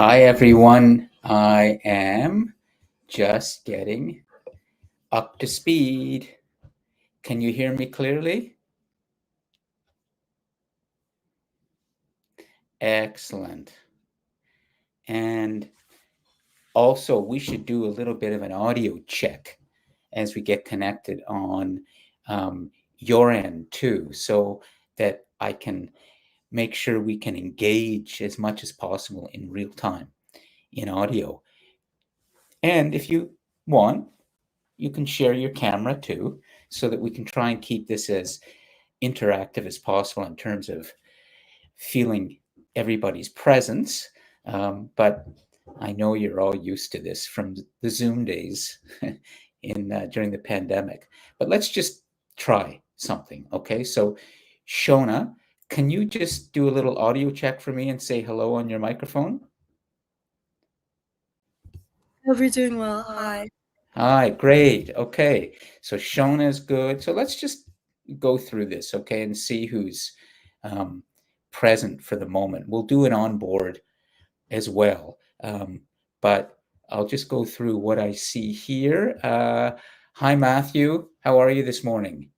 Hi, everyone. I am just getting up to speed. Can you hear me clearly? Excellent. And also, we should do a little bit of an audio check as we get connected on your end too, so that I can make sure we can engage as much as possible in real time in audio. And if you want, you can share your camera too, so that we can try and keep this as interactive as possible in terms of feeling everybody's presence. But I know you're all used to this from the Zoom days in during the pandemic. But let's just try something, okay? So, Shona, can you just do a little audio check for me and say hello on your microphone? Hope you're doing well. Hi. Hi, great. Okay. So Shona is good. So let's just go through this, okay, and see who's um, present for the moment. We'll do it on board as well. But I'll just go through what I see here. Hi, Matthew. How are you this morning?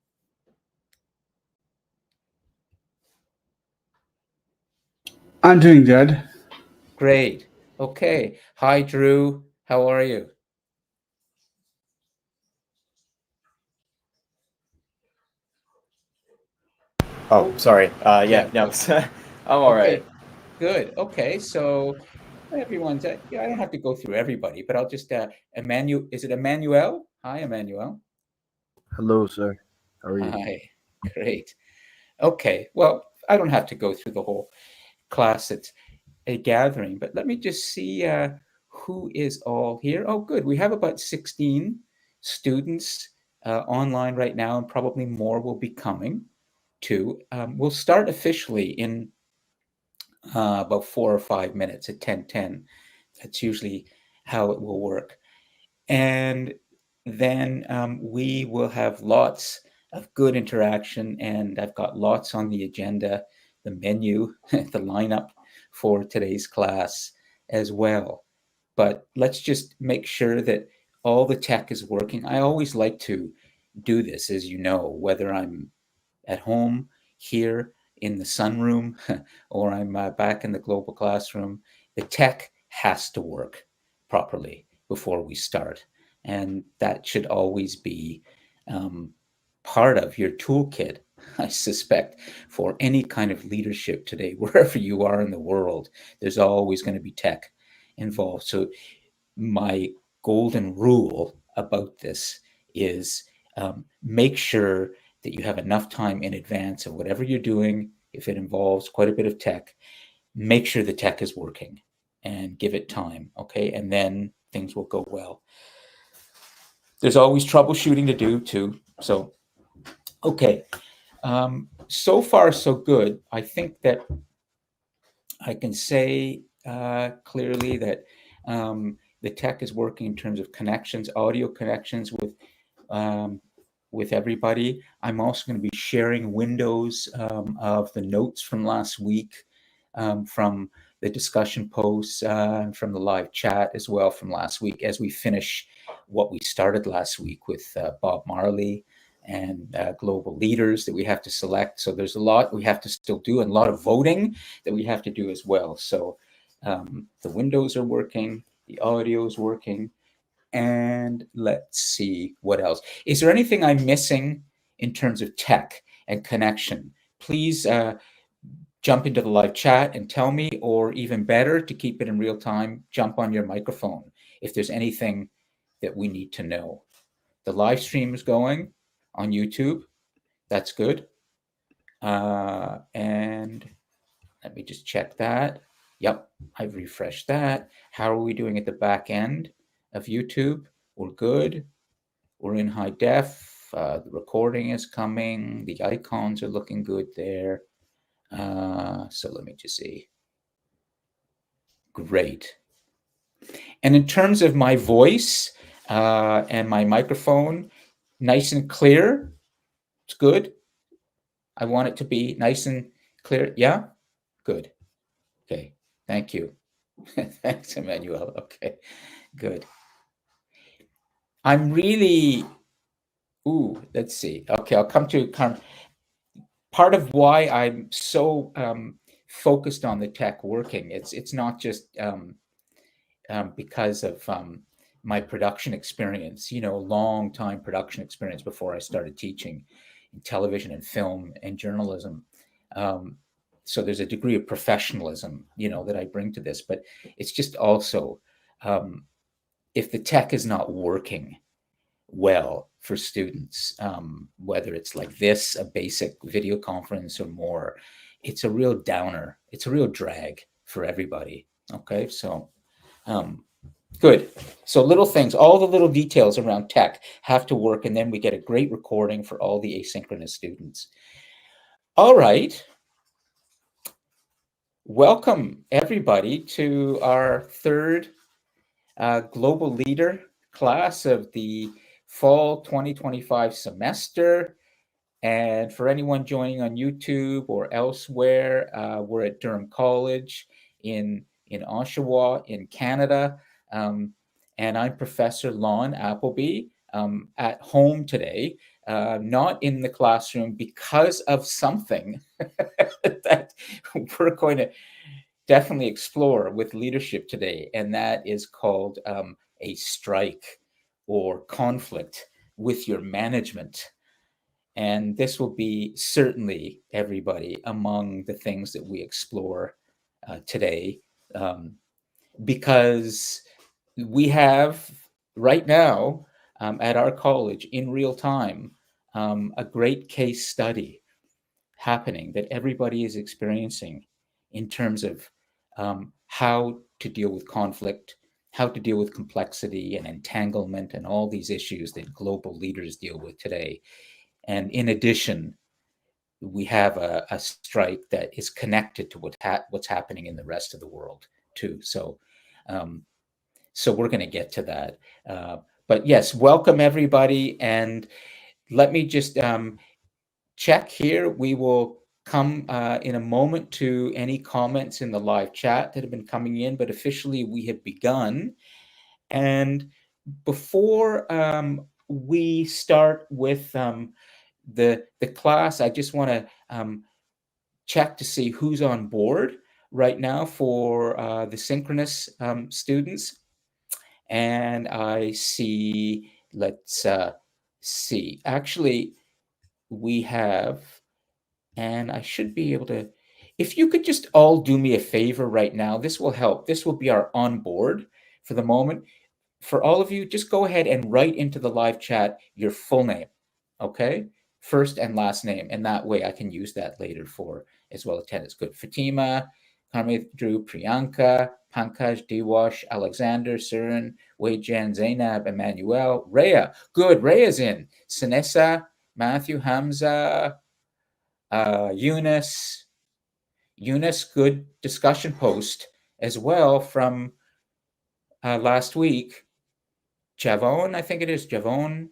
I'm doing good. Great. Okay. Hi, Drew. How are you? Oh, Oh, sorry. yeah. Yeah, no, I'm all Okay. right. Good. Okay. So everyone's, yeah, I don't have to go through everybody, but I'll just, Emmanuel, is it Emmanuel? Hi, Emmanuel. Hello, sir. How are you? Hi. Great. Okay. Well, I don't have to go through the whole class. It's a gathering, but let me just see who is all here. Oh, good. We have about 16 students online right now, and probably more will be coming too. We'll start officially in about 4 or 5 minutes at 10:10. That's usually how it will work. And then we will have lots of good interaction, and I've got lots on the agenda, the menu, the lineup for today's class as well. But let's just make sure that all the tech is working. I always like to do this, as you know, whether I'm at home here in the sunroom or I'm back in the global classroom. The tech has to work properly before we start. And that should always be um, part of your toolkit, I suspect, for any kind of leadership today, wherever you are in the world. There's always going to be tech involved. So, my golden rule about this is make sure that you have enough time in advance of whatever you're doing. If it involves quite a bit of tech, make sure the tech is working and give it time, okay? And then things will go well. There's always troubleshooting to do too. So, okay. So far, so good. I think that I can say clearly that the tech is working in terms of connections, audio connections um, with everybody. I'm also going to be sharing windows of the notes from last week, from the discussion posts, and from the live chat as well from last week as we finish what we started last week with Bob Marley and global leaders that we have to select. So there's a lot we have to still do and a lot of voting that we have to do as well. So the windows are working, the audio is working, and let's see what else. Is there anything I'm missing in terms of tech and connection? Please jump into the live chat and tell me, or even better, to keep it in real time, jump on your microphone if there's anything that we need to know. The live stream is going on YouTube. That's good. And let me just check that. Yep, I've refreshed that. How are we doing at the back end of YouTube? We're good. We're in high def. The recording is coming. The icons are looking good there. So let me just see. Great. And in terms of my voice and my microphone, nice and clear. It's good. I want it to be nice and clear. Yeah? Good. Okay. Thank you. Thanks, Emmanuel. Okay, good. I'm really, let's see. Okay, I'll come to part of why I'm so focused on the tech working. It's not just because of my production experience, long time production experience before I started teaching in television and film and journalism. Um, so there's a degree of professionalism, that I bring to this, but it's just also um, if the tech is not working well for students, whether it's like this, a basic video conference or more, it's a real downer. It's a real drag for everybody. Okay, so um, good. So little things, all the little details around tech have to work, and then we get a great recording for all the asynchronous students. All right. Welcome, everybody, to our third Global Leader class of the fall 2025 semester. And for anyone joining on YouTube or elsewhere, we're at Durham College in Oshawa in Canada. And I'm Professor Lon Appleby at home today, not in the classroom because of something that we're going to definitely explore with leadership today. And that is called a strike or conflict with your management. And this will be certainly, everybody, among the things that we explore today, because we have right now at our college in real time a great case study happening that everybody is experiencing in terms of how to deal with conflict, how to deal with complexity and entanglement and all these issues that global leaders deal with today. And in addition, we have a strike that is connected to what's happening in the rest of the world too. Um, so we're going to get to that. But yes, welcome everybody, and let me just check here. We will come in a moment to any comments in the live chat that have been coming in, but officially we have begun. And before we start with the class, I just want to check to see who's on board right now for the synchronous students. And I see, let's see, actually, we have, and I should be able to, if you could just all do me a favor right now, this will help. This will be our on board for the moment. For all of you, just go ahead and write into the live chat your full name, okay? First and last name, and that way I can use that later for as well attendance. Good. Fatima, Karmit, Drew, Priyanka, Pankaj, Dewash, Alexander, Surin, Wei-Jen, Zainab, Emmanuel, Rhea. Good, Rhea's in. Sanessa, Matthew, Hamza, Eunice, good discussion post as well from last week. Javon, I think it is Javon.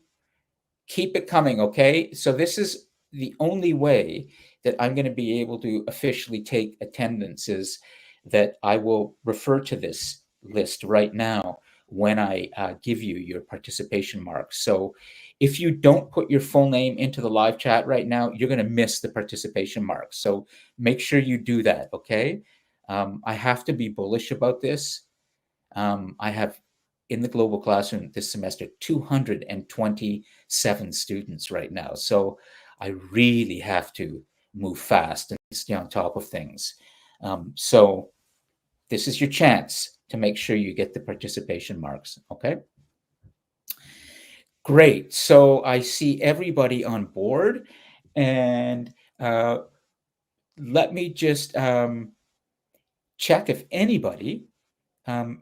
Keep it coming, okay? So this is the only way that I'm going to be able to officially take attendances, that I will refer to this list right now when I give you your participation marks. So if you don't put your full name into the live chat right now, you're going to miss the participation marks. So make sure you do that, okay? I have to be bullish about this. I have in the global classroom this semester 227 students right now. So I really have to move fast and stay on top of things. So this is your chance to make sure you get the participation marks, okay? Great. So I see everybody on board, and let me just check if anybody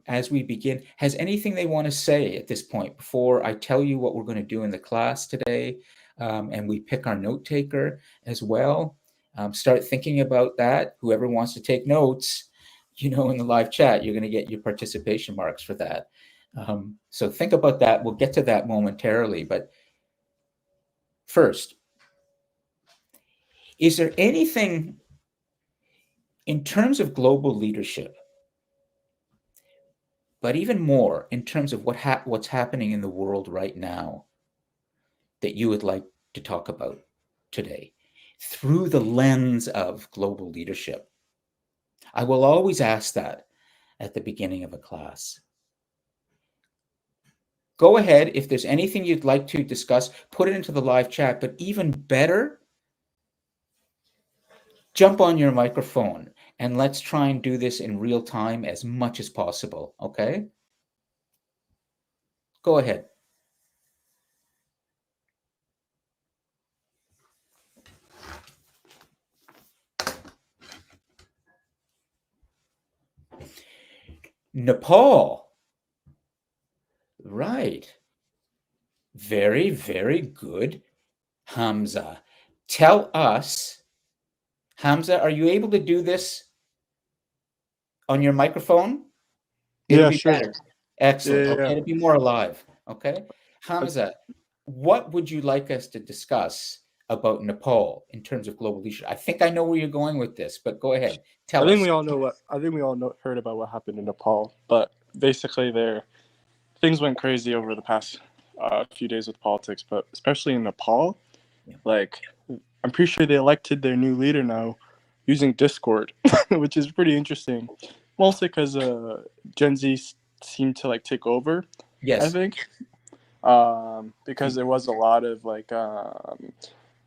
as we begin, has anything they want to say at this point before I tell you what we're going to do in the class today, and we pick our note taker as well. Start thinking about that. Whoever wants to take notes, in the live chat, you're going to get your participation marks for that. So think about that. We'll get to that momentarily. But first, is there anything in terms of global leadership but even more in terms of what's happening in the world right now that you would like to talk about today through the lens of global leadership? I will always ask that at the beginning of a class. Go ahead. If there's anything you'd like to discuss, put it into the live chat, but even better, jump on your microphone and let's try and do this in real time as much as possible, okay? Go ahead. Nepal. Right. Very, very good, Hamza. Tell us, Hamza, are you able to do this on your microphone? It'll Yeah, be sure. better. Excellent. Yeah, Okay, yeah. it'll be more alive. Okay. Hamza, what would you like us to discuss about Nepal in terms of global leadership? I think I know where you're going with this, but go ahead. Tell us. I think we all heard about what happened in Nepal, but basically things went crazy over the past few days with politics, but especially in Nepal, Yeah. like I'm pretty sure they elected their new leader now using Discord, which is pretty interesting. Mostly because Gen Z seemed to like take over. I Yes. think because there was a lot of like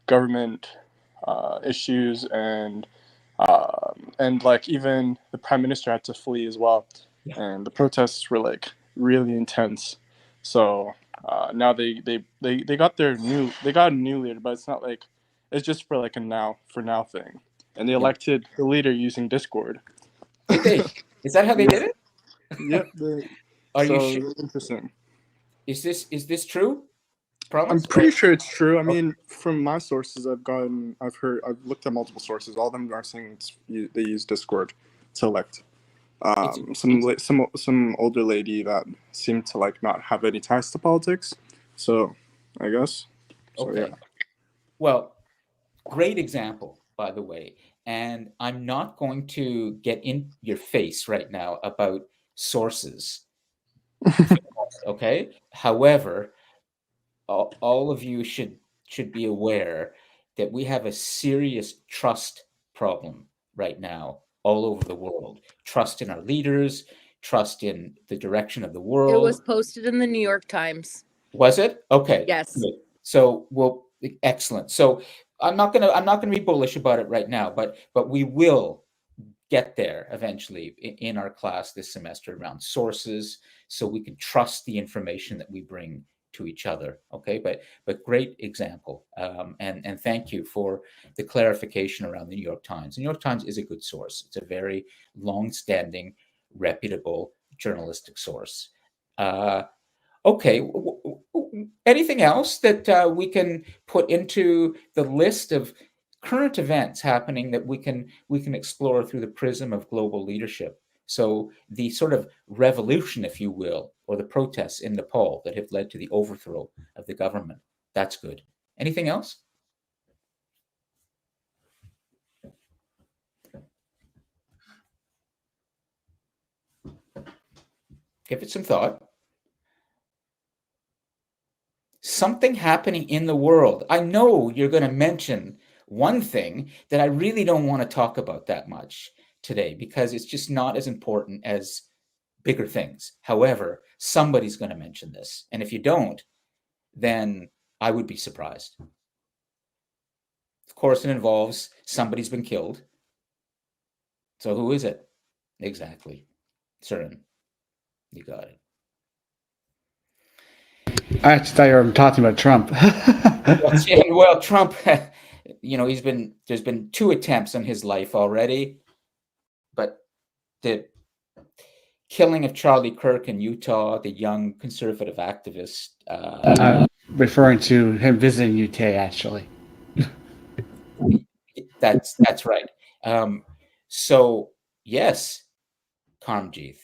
government issues and like even the prime minister had to flee as well, Yeah. and the protests were like really intense. So now they got a new leader, but it's not like it's just for like a now thing, and they Yeah. elected the leader using Discord. Did they? Is that how they did it? Yep. Are you So sure? interesting. Is this true? I'm Promise? pretty sure it's true. I Okay. mean, from my sources, I've looked at multiple sources. All of them are saying they use Discord to elect some older lady that seemed to like not have any ties to politics. So, I guess. So Okay. yeah. Well, great example, by the way. And I'm not going to get in your face right now about sources. Okay. However, all of you should be aware that we have a serious trust problem right now all over the world. Trust in our leaders, trust in the direction of the It world. was posted in the New York Times. Was it? Okay. Yes. Good. So excellent. So I'm not gonna be bullish about it right now, but we will get there eventually in our class this semester around sources, so we can trust the information that we bring to each other. Okay, but great example, and thank you for the clarification around the New York Times. The New York Times is a good source. It's a very long-standing, reputable journalistic source. Okay. Anything else that we can put into the list of current events happening that we can explore through the prism of global leadership? So the sort of revolution, if you will, or the protests in Nepal that have led to the overthrow of the government. That's good. Anything else? Give it some thought. Something happening in the world. I know you're going to mention one thing that I really don't want to talk about that much today because it's just not as important as bigger things. However, somebody's going to mention this. And if you don't, then I would be surprised. Of course, it involves somebody's been killed. So who is it? Exactly. Certain. You got it. I actually thought you were talking about Trump. Well, Trump, there's been 2 attempts on his life already, but the killing of Charlie Kirk in Utah, the young conservative activist. I'm referring to him visiting UTA, actually. That's right. So yes, Karmjeet,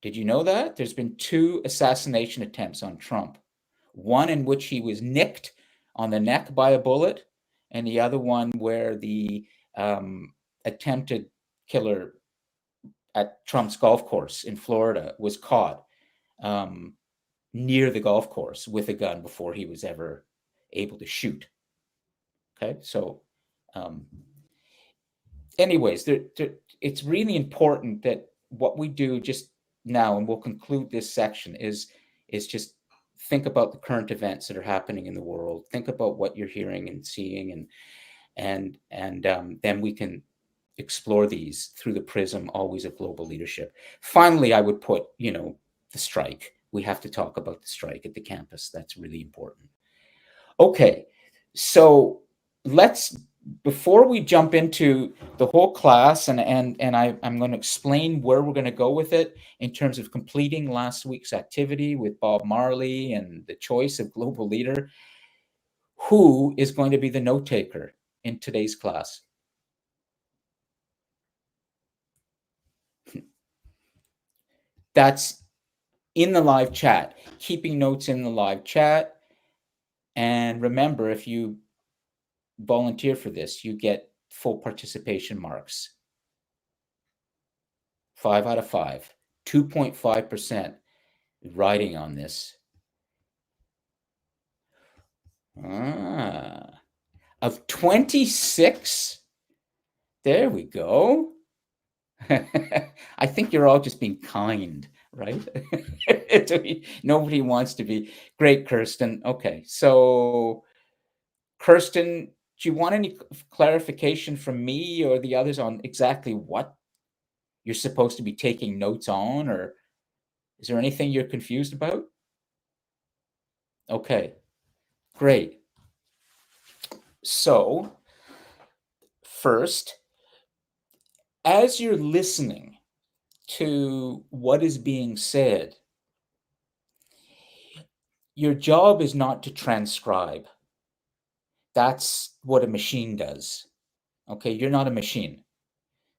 did you know that there's been 2 assassination attempts on Trump? One in which he was nicked on the neck by a bullet, and the other one where the attempted killer at Trump's golf course in Florida was caught near the golf course with a gun before he was ever able to shoot. Okay, so anyways, it's really important that what we do just now, and we'll conclude this section, is just think about the current events that are happening in the world. Think about what you're hearing and seeing, and then we can explore these through the prism always of global leadership. Finally, I would put, the strike. We have to talk about the strike at the campus. That's really important. Okay, so before we jump into the whole class, and I'm going to explain where we're going to go with it in terms of completing last week's activity with Bob Marley and the choice of global leader, who is going to be the note taker in today's class? That's in the live chat, keeping notes in the live chat. And remember, if you volunteer for this, you get full participation marks. 5 out of 5, 2.5% writing on this. Of 26, there we go. I think you're all just being kind, right? Nobody wants to be. Great, Kirsten. Okay, so Kirsten, do you want any clarification from me or the others on exactly what you're supposed to be taking notes on, or is there anything you're confused about? Okay, great. So first, as you're listening to what is being said, your job is not to transcribe. That's what a machine does. Okay, you're not a machine.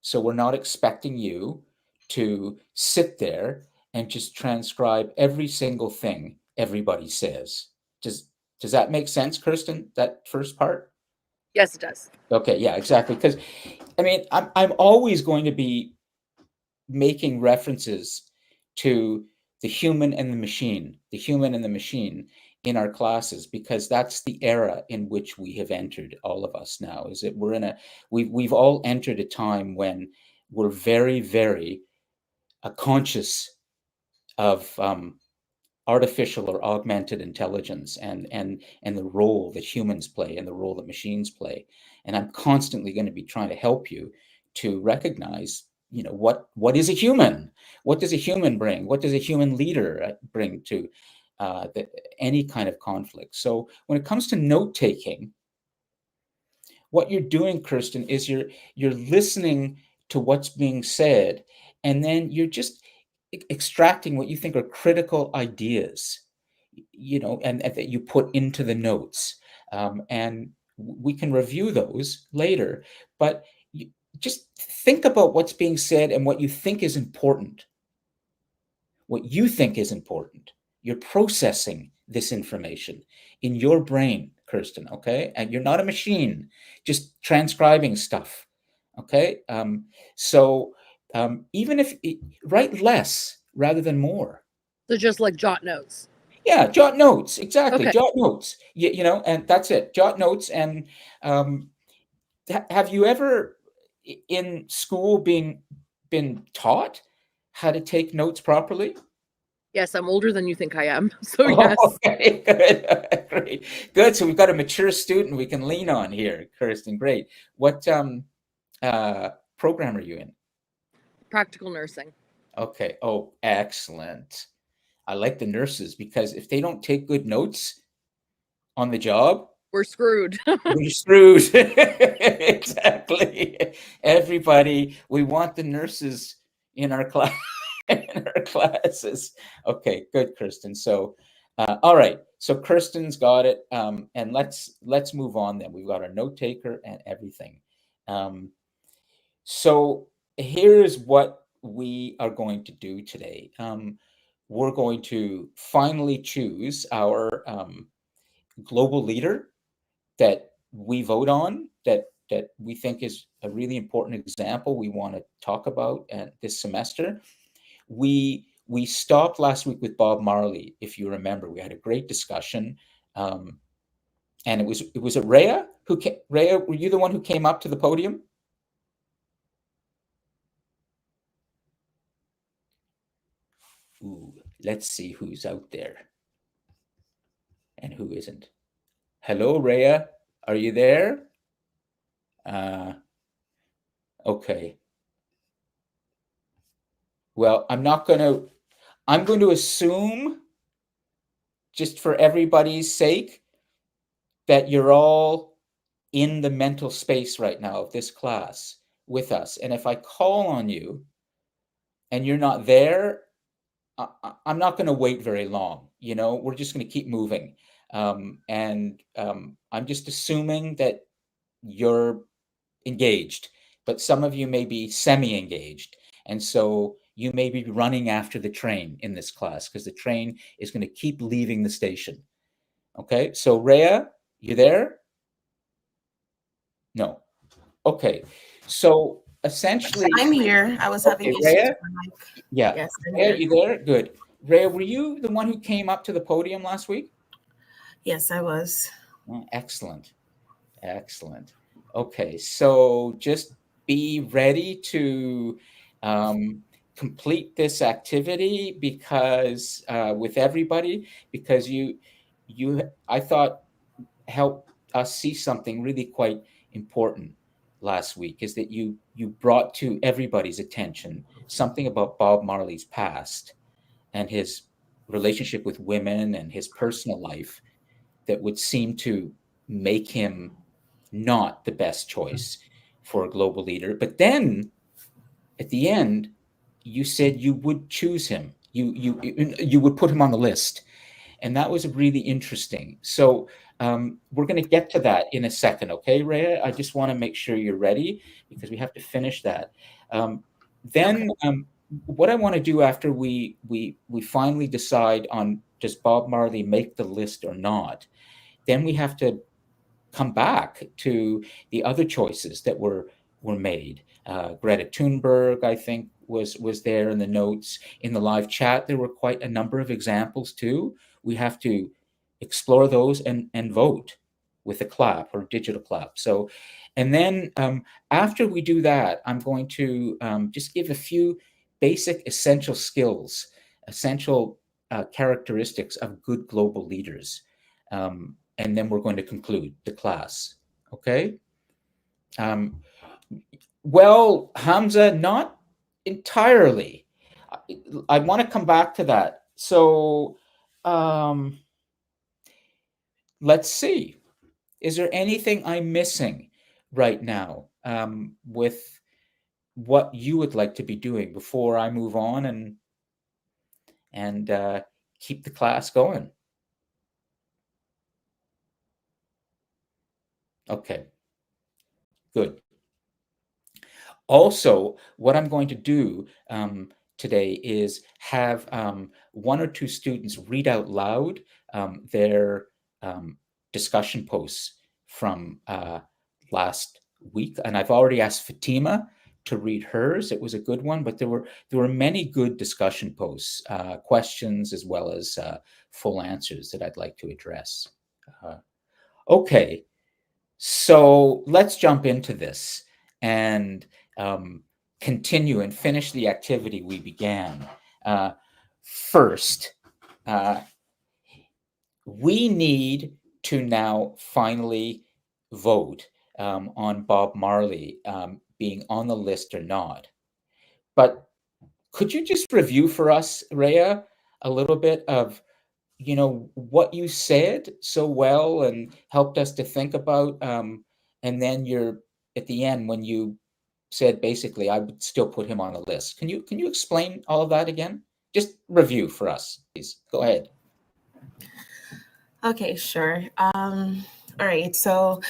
So we're not expecting you to sit there and just transcribe every single thing everybody says. Does that make sense, Kirsten, that first part? Yes, it does. Okay, yeah, exactly. Because I mean, I'm always going to be making references to the human and the machine in our classes, because that's the era in which we have entered, all of us now. Is that we've all entered a time when we're very, very conscious of artificial or augmented intelligence and the role that humans play and the role that machines play. And I'm constantly going to be trying to help you to recognize, what is a human? What does a human bring? What does a human leader bring to any kind of conflict? So when it comes to note taking, what you're doing, Kirsten, is you're listening to what's being said, and then you're just extracting what you think are critical ideas, and that you put into the notes. And we can review those later, but just think about what's being said and what you think is important. What you think is important. You're processing this information in your brain, Kirsten, okay? And you're not a machine just transcribing stuff, okay? So even if write less rather than more. So just like jot notes. Yeah, jot notes, exactly. Okay. Jot notes, and that's it. Jot notes. And have you ever in school been taught how to take notes properly? Yes, I'm older than you think I am. So Oh, yes. okay, good. Great. Good. So we've got a mature student we can lean on here, Kirsten. Great. What program are you in? Practical nursing. Okay. Oh, excellent. I like the nurses, because if they don't take good notes on the job, We're screwed. we're screwed. Exactly. Everybody, we want the nurses in our class. In our classes. Okay, good, Kirsten. So, all right. So Kirsten's got it. And let's move on then. We've got our note taker and everything. So here's what we are going to do today. We're going to finally choose our global leader that we vote on, that that we think is a really important example we want to talk about this semester. We stopped last week with Bob Marley, if you remember. We had a great discussion, and it was Rhea who came. Rhea, were you the one who came up to the podium? Ooh, let's see who's out there and who isn't. Hello, Rhea. Are you there? Okay. Well, I'm going to assume, just for everybody's sake, that you're all in the mental space right now of this class with us. And if I call on you and you're not there, I'm not going to wait very long. We're just going to keep moving. I'm just assuming that you're engaged, but some of you may be semi-engaged. And so you may be running after the train in this class because the train is going to keep leaving the station. Okay, so Rhea, you there? No. Okay, so essentially, I'm here. I was having issues Rhea? with my mic. Yeah. Yes, I'm Rhea, here. you there? Good. Rhea, were you the one who came up to the podium last week? Yes, I was. Oh, excellent. Excellent. Okay, so just be ready to complete this activity because with everybody, because I thought helped us see something really quite important last week, is that you brought to everybody's attention something about Bob Marley's past and his relationship with women and his personal life that would seem to make him not the best choice for a global leader. But then at the end, you said you would choose him. You would put him on the list. And that was really interesting. So we're going to get to that in a second. Okay, Rhea? I just want to make sure you're ready because we have to finish that. Then what I want to do after we finally decide on does Bob Marley make the list or not, then we have to come back to the other choices that were made. Greta Thunberg, I think, was there in the notes. In the live chat, there were quite a number of examples too. We have to explore those and vote with a clap or digital clap. So, and then after we do that, I'm going to just give a few basic essential skills, essential characteristics of good global leaders. And then we're going to conclude the class. Okay? Well, Hamza, not entirely. I want to come back to that. So let's see. Is there anything I'm missing right now with what you would like to be doing before I move on and keep the class going? Okay, good. Also, what I'm going to do today is have one or two students read out loud their discussion posts from last week. And I've already asked Fatima to read hers. It was a good one, but there were many good discussion posts, questions, as well as full answers that I'd like to address. Okay, so let's jump into this and continue and finish the activity we began. First, we need to now finally vote on Bob Marley being on the list or not. But could you just review for us, Rhea, a little bit of what you said so well and helped us to think about, and then you're at the end when you said basically I would still put him on the list. Can you explain all of that again? Just review for us, please. Go ahead. Okay, sure. All right. So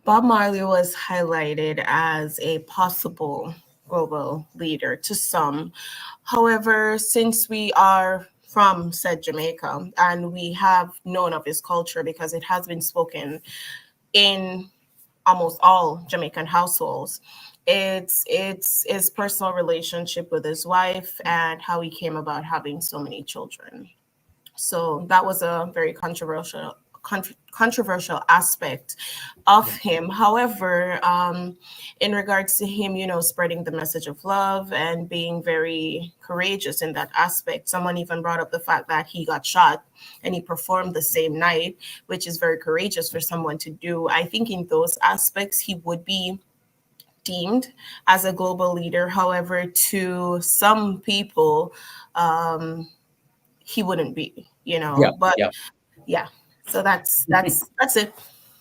Bob Marley was highlighted as a possible global leader to some. However, since we are from said Jamaica and we have known of his culture because it has been spoken in almost all Jamaican households. It's his personal relationship with his wife and how he came about having so many children. So that was a very controversial aspect of him. However, in regards to him, spreading the message of love and being very courageous in that aspect, someone even brought up the fact that he got shot and he performed the same night, which is very courageous for someone to do. I think in those aspects, he would be deemed as a global leader. However, to some people, he wouldn't be, Yeah, but yeah. yeah. So that's it.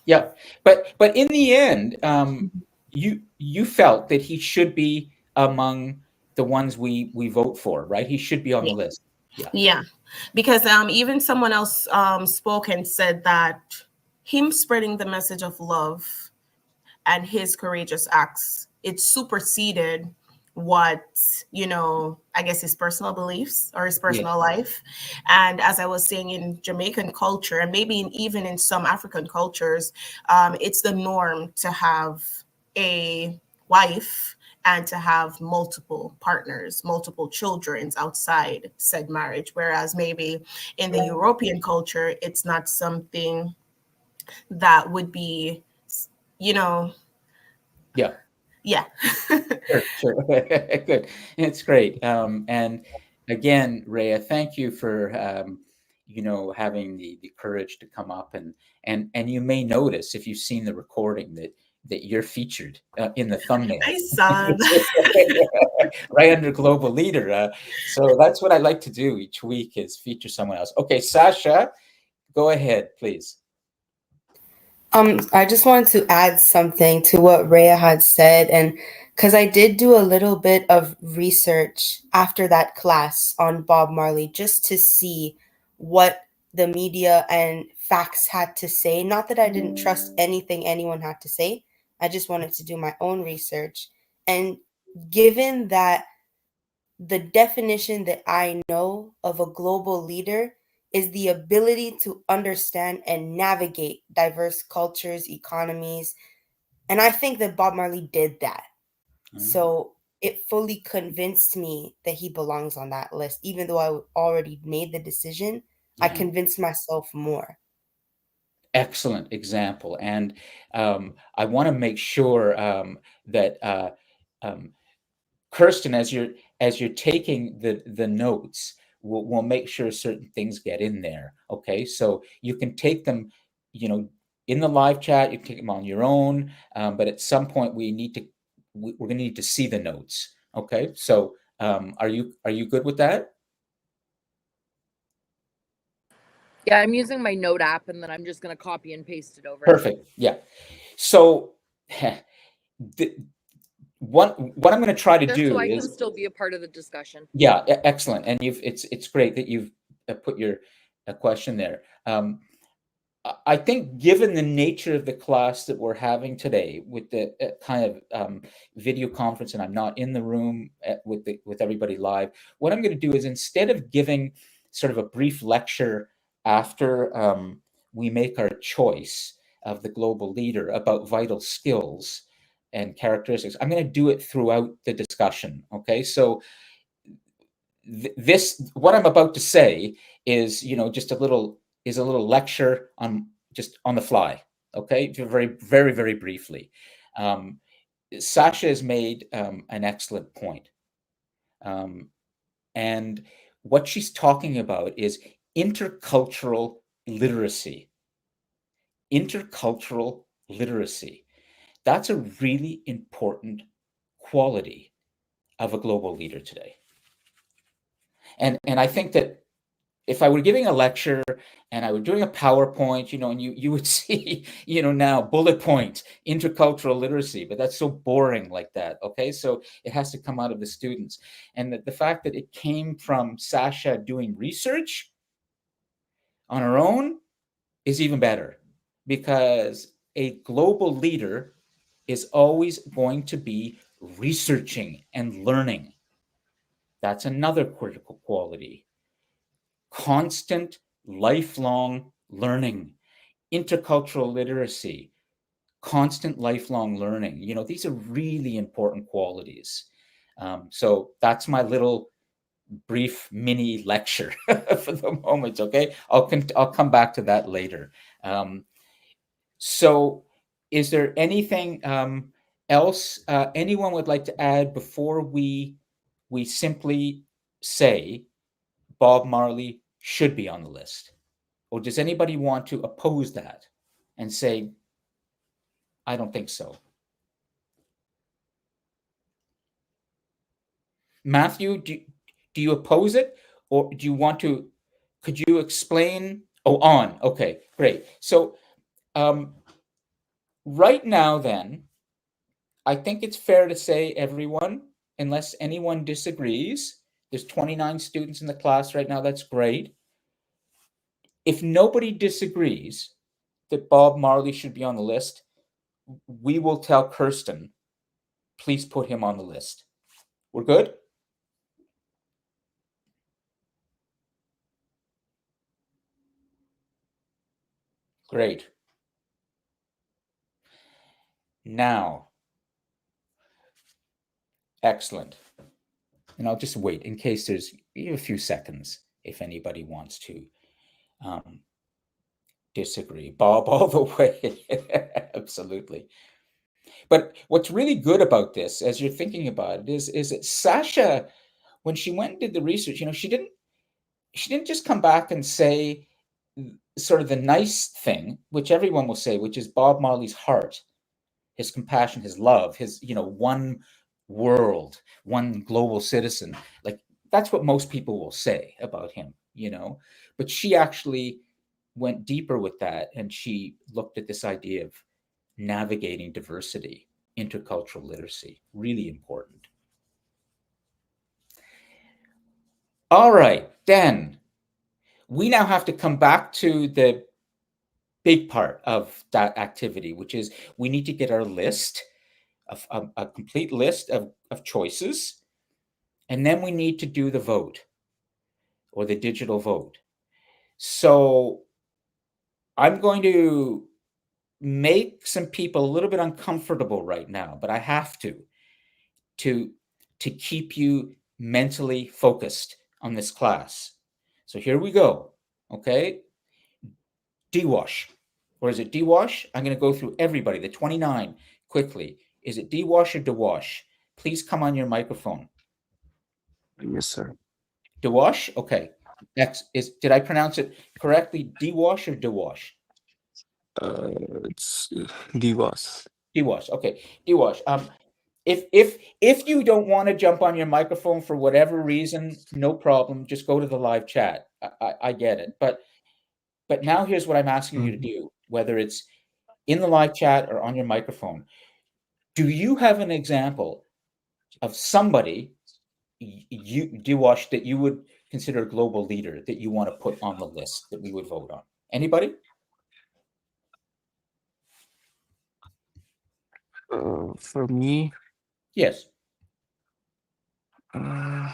Yeah, but in the end, you felt that he should be among the ones we vote for, right? He should be on the list. Yeah. Yeah, because even someone else spoke and said that him spreading the message of love and his courageous acts, it superseded what, I guess his personal beliefs or his personal life. And as I was saying, in Jamaican culture, and maybe even in some African cultures, it's the norm to have a wife and to have multiple partners, multiple children outside said marriage. Whereas maybe in the European culture, it's not something that would be, Yeah. yeah. Sure. Good. It's great. And again, Rhea, thank you for having the courage to come up and you may notice if you've seen the recording that you're featured in the thumbnail. I saw that. Right under Global Leader. So that's what I like to do each week is feature someone else. Okay, Sasha, go ahead, please. I just wanted to add something to what Rhea had said, and because I did do a little bit of research after that class on Bob Marley just to see what the media and facts had to say. Not that I didn't trust anything anyone had to say. I just wanted to do my own research. And given that the definition that I know of a global leader is the ability to understand and navigate diverse cultures, economies. And I think that Bob Marley did that. So it fully convinced me that he belongs on that list. Even though I already made the decision, I convinced myself more. Excellent example. And I want to make sure that Kirsten, as you're taking the notes, we'll make sure certain things get in there. Okay, so you can take them, in the live chat. You can take them on your own, but at some point we're going to need to see the notes. Okay, so are you good with that? Yeah, I'm using my note app and then I'm just going to copy and paste it over. Perfect. Yeah. So what I'm going to try to Just do so I can is still be a part of the discussion. Yeah, excellent. And it's great that you've put your question there. I think given the nature of the class that we're having today with the kind of video conference, and I'm not in the room with everybody live, what I'm going to do is instead of giving sort of a brief lecture after we make our choice of the global leader about vital skills and characteristics, I'm going to do it throughout the discussion. Okay, so this what I'm about to say is just a little lecture on just on the fly. Okay, very very very briefly. Sasha has made an excellent point, and what she's talking about is intercultural literacy. Intercultural literacy. That's a really important quality of a global leader today. And I think that if I were giving a lecture and I were doing a PowerPoint, and you would see, now bullet point, intercultural literacy, but that's so boring like that. Okay. So it has to come out of the students. And the fact that it came from Sasha doing research on her own is even better, because a global leader is always going to be researching and learning. That's another critical quality. Constant, lifelong learning, intercultural literacy, constant lifelong learning. These are really important qualities. So that's my little brief mini lecture for the moment. Okay, I'll come back to that later. So is there anything else anyone would like to add before we simply say Bob Marley should be on the list? Or does anybody want to oppose that and say, I don't think so? Matthew, do you oppose it, or do you want to? Could you explain? Oh, on. Okay, great. So right now, then, I think it's fair to say, everyone, unless anyone disagrees, there's 29 students in the class right now. That's great. If nobody disagrees that Bob Marley should be on the list, we will tell Kirsten, please put him on the list. We're good? Great. Now, excellent. And I'll just wait in case there's a few seconds if anybody wants to disagree. Bob all the way. Absolutely. But what's really good about this, as you're thinking about it, is that Sasha, when she went and did the research, she didn't just come back and say sort of the nice thing, which everyone will say, which is Bob Marley's heart, his compassion, his love, his, one world, one global citizen. Like, that's what most people will say about him, but she actually went deeper with that, and she looked at this idea of navigating diversity, intercultural literacy. Really important. All right, then we now have to come back to the big part of that activity, which is we need to get our list, a complete list of choices, and then we need to do the vote, or the digital vote. So I'm going to make some people a little bit uncomfortable right now, but I have to keep you mentally focused on this class. So here we go. Okay. DWASH, or is it DWASH? I'm going to go through everybody, the 29, quickly. Is it DWASH or DWASH? Please come on your microphone. Yes, sir. DWASH? Okay. Next did I pronounce it correctly? DWASH or DWASH? It's Divas. DWASH. Okay. DWASH. If you don't want to jump on your microphone for whatever reason, no problem. Just go to the live chat. I get it. But now here's what I'm asking you to do, whether it's in the live chat or on your microphone. Do you have an example of somebody DWASH that you would consider a global leader that you want to put on the list that we would vote on? Anybody? For me, Yes. I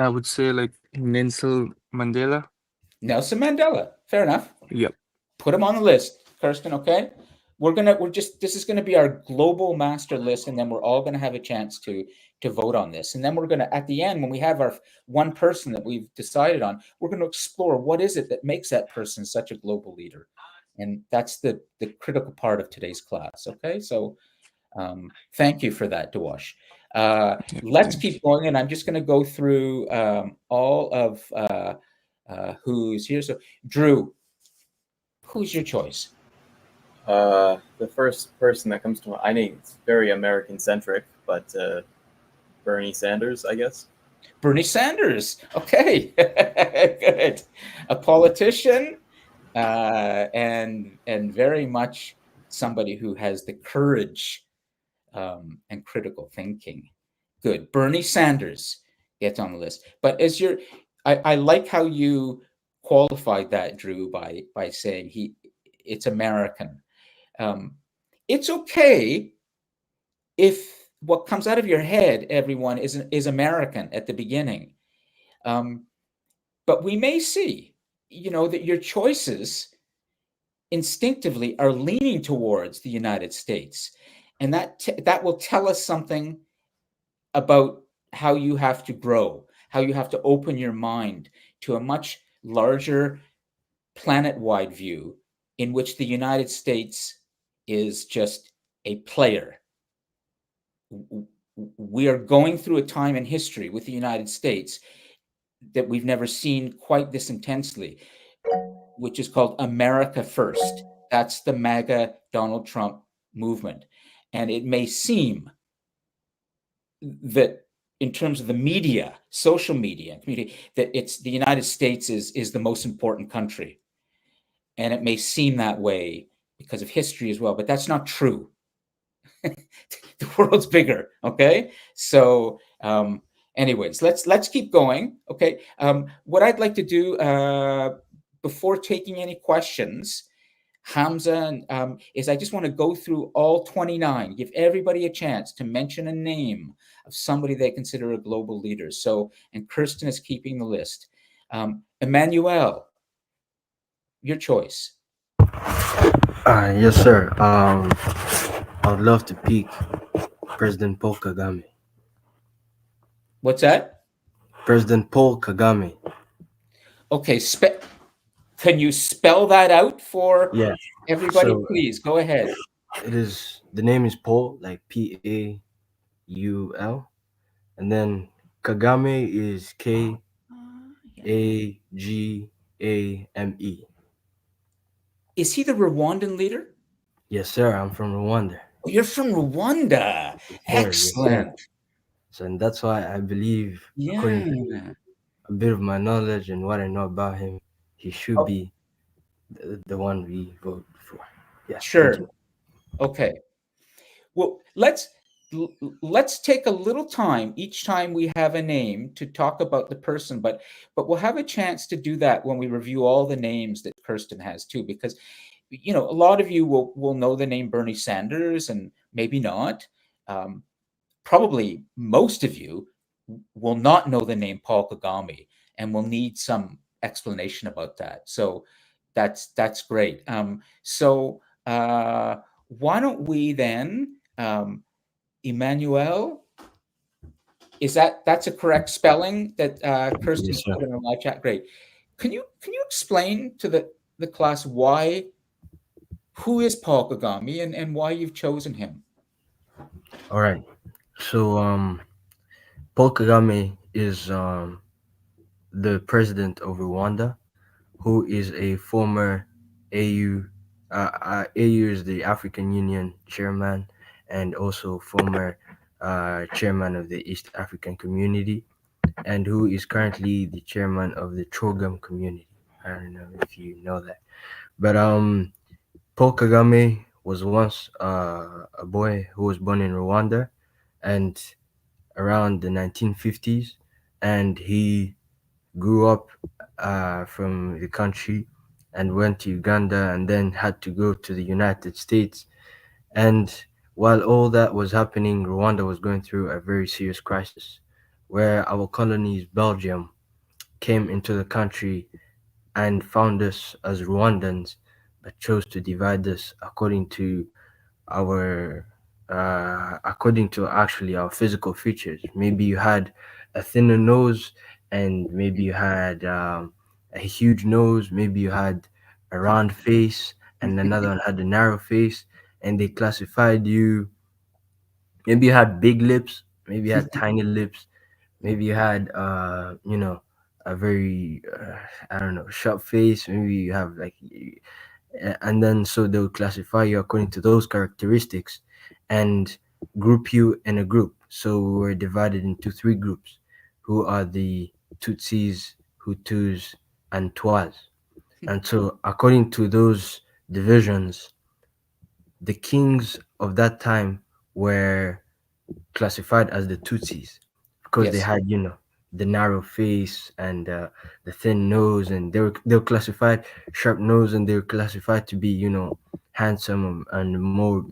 would say like Nelson Mandela. Nelson Mandela. Fair enough. Yep. Put him on the list, Kirsten. Okay. This is going to be our global master list, and then we're all going to have a chance to vote on this. And then we're going to, at the end, when we have our one person that we've decided on, we're going to explore what is it that makes that person such a global leader. And that's the critical part of today's class. Okay. So thank you for that, DWASH. Let's keep going. And I'm just going to go through all of who's here. So Drew, who's your choice? The first person that comes to mind, I think it's very American centric, but Bernie Sanders, I guess. Bernie Sanders. Okay. Good. A politician and very much somebody who has the courage and critical thinking. Good. Bernie Sanders gets on the list. But I like how you qualified that, Drew, by saying it's American. It's okay if what comes out of your head, everyone, is American at the beginning. But we may see that your choices instinctively are leaning towards the United States, and that will tell us something about how you have to grow, how you have to open your mind to a much larger planet-wide view in which the United States is just a player. We are going through a time in history with the United States that we've never seen quite this intensely, which is called America First. That's the MAGA Donald Trump movement. And it may seem that in terms of the media, social media and community, that it's the United States is the most important country. And it may seem that way because of history as well, but that's not true. The world's bigger. Okay. So anyways, let's keep going. Okay. What I'd like to do before taking any questions, Hamza, is I just want to go through all 29, give everybody a chance to mention a name of somebody they consider a global leader. So, and Kirsten is keeping the list. Emmanuel, your choice. Yes, sir. I would love to pick President Paul Kagame. What's that? President Paul Kagame. Okay, can you spell that out for Yeah. everybody, So please? Go ahead. the name is Paul, like Paul, and then Kagame is Kagame. Is he the Rwandan leader? Yes, sir. I'm from Rwanda. Oh, you're from Rwanda. Yes, sir. Yes, sir. Excellent. So, and that's why I believe, according to Yeah. a bit of my knowledge and what I know about him, he should Oh, be the one we vote for. Yeah. Thank you. sure. Okay. Well, let's take a little time each time we have a name to talk about the person, but we'll have a chance to do that when we review all the names that Kirsten has too, because a lot of you will know the name Bernie Sanders and maybe not. Probably most of you will not know the name Paul Kagame and will need some explanation about that. So that's great. So why don't we then, Emmanuel, that's a correct spelling that Kirsten Yes, sir. put in our live chat? Great. Can you explain to the class who is Paul Kagame and why you've chosen him? All right. So, Paul Kagame is the president of Rwanda, who is a former AU. AU is the African Union chairman, and also former chairman of the East African Community, and who is currently the chairman of the Chogam community. I don't know if you know that, but Paul Kagame was once a boy who was born in Rwanda, and around the 1950s, and he grew up from the country and went to Uganda and then had to go to the United States. And while all that was happening, Rwanda was going through a very serious crisis where our colonies, Belgium, came into the country and found us as Rwandans, but chose to divide us our according to actually our physical features. Maybe you had a thinner nose, and maybe you had a huge nose. Maybe you had a round face, and another one had a narrow face, and they classified you. Maybe you had big lips. Maybe you had tiny lips. Maybe you had a very I don't know, sharp face. Maybe you have like and then so they'll classify you according to those characteristics and group you in a group. So we're divided into three groups, who are the Tutsis, Hutus, and Twas. And so according to those divisions, the kings of that time were classified as the Tutsis because they Yes. had, the narrow face and the thin nose, and they were classified sharp nose, and they were classified to be, handsome and more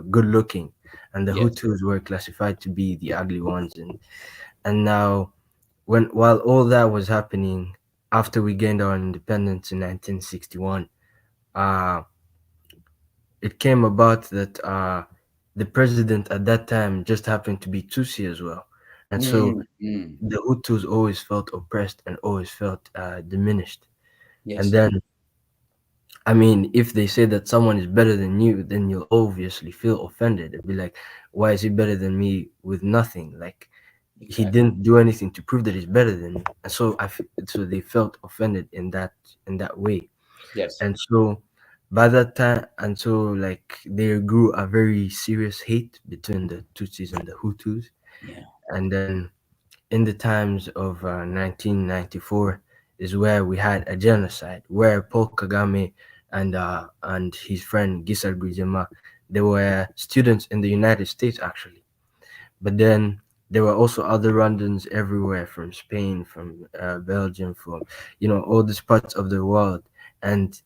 good looking, and the Yes. Hutus were classified to be the ugly ones, and now while all that was happening, after we gained our independence in 1961, uh, it came about that the president at that time just happened to be Tutsi as well. And so Mm, mm. the Hutus always felt oppressed and always felt diminished. And Yes. then, I mean, if they say that someone is better than you, then you'll obviously feel offended and be like, why is he better than me with nothing? Like, he Exactly. didn't do anything to prove that he's better than me. And so so they felt offended in that way. Yes. And so by that time, and so like there grew a very serious hate between the Tutsis and the Hutus. Yeah. And then in the times of 1994 is where we had a genocide where Paul Kagame and his friend Gisar Gujema, they were students in the United States actually. But then there were also other Rwandans everywhere, from Spain, from Belgium, from all these parts of the world, and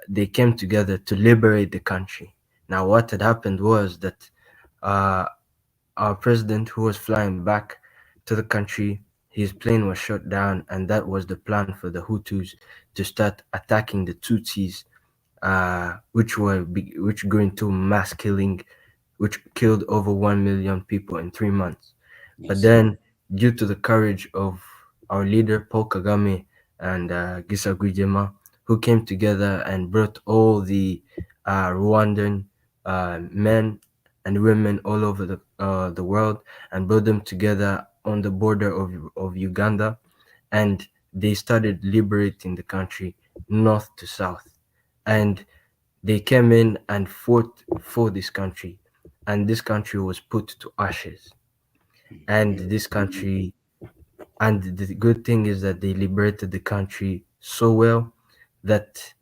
they came together to liberate the country. Now, what had happened was that uh, our president, who was flying back to the country, his plane was shot down, and that was the plan for the Hutus to start attacking the Tutsis, which grew into mass killing, which killed over 1 million people in 3 months. But Yes. then, due to the courage of our leader Paul Kagame and Gisa Guijema, who came together and brought all the Rwandan men and women all over the world and brought them together on the border of Uganda, and they started liberating the country north to south. And they came in and fought for this country, and this country was put to ashes. And this Mm. country, and the good thing is that they liberated the country so well that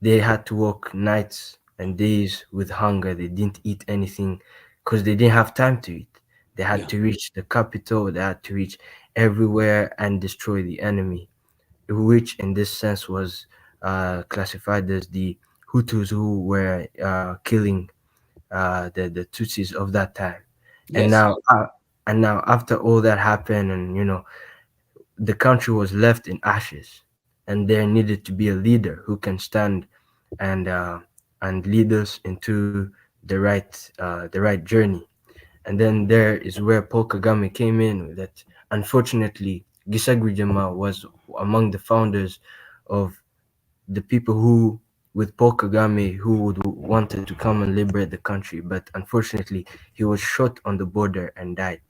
they had to work nights and days with hunger. They didn't eat anything because they didn't have time to eat. They had Yeah. to reach the capital, they had to reach everywhere and destroy the enemy, which in this sense was classified as the Hutus who were killing the Tutsis of that time. And Yes. now, after all that happened, and the country was left in ashes, and there needed to be a leader who can stand and lead us into the right journey. And then there is where Paul Kagame came in. That unfortunately, Gisagwijama was among the founders of the people who, with Paul Kagame, who would wanted to come and liberate the country, but unfortunately, he was shot on the border and died.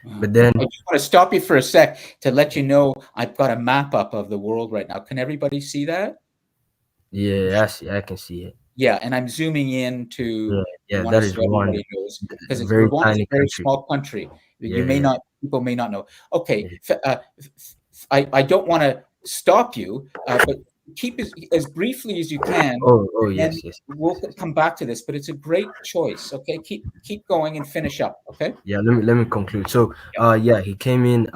Wow. But then, I just want to stop you for a sec to let you know I've got a map up of the world right now. Can everybody see that? yeah, I can see it. Yeah, and I'm zooming in to Yeah, yeah, want to that is so Rwanda, everybody knows because a it's very Rwanda is a tiny very country. small country. You Yeah, may yeah, not people may not know. Okay, yeah. I don't want to stop you, but keep as briefly as you can, Oh, and then yes, yes. we'll come back to this. But it's a great choice. Okay, keep going and finish up. Okay. Yeah, let me conclude. So, Yeah. yeah, he came in,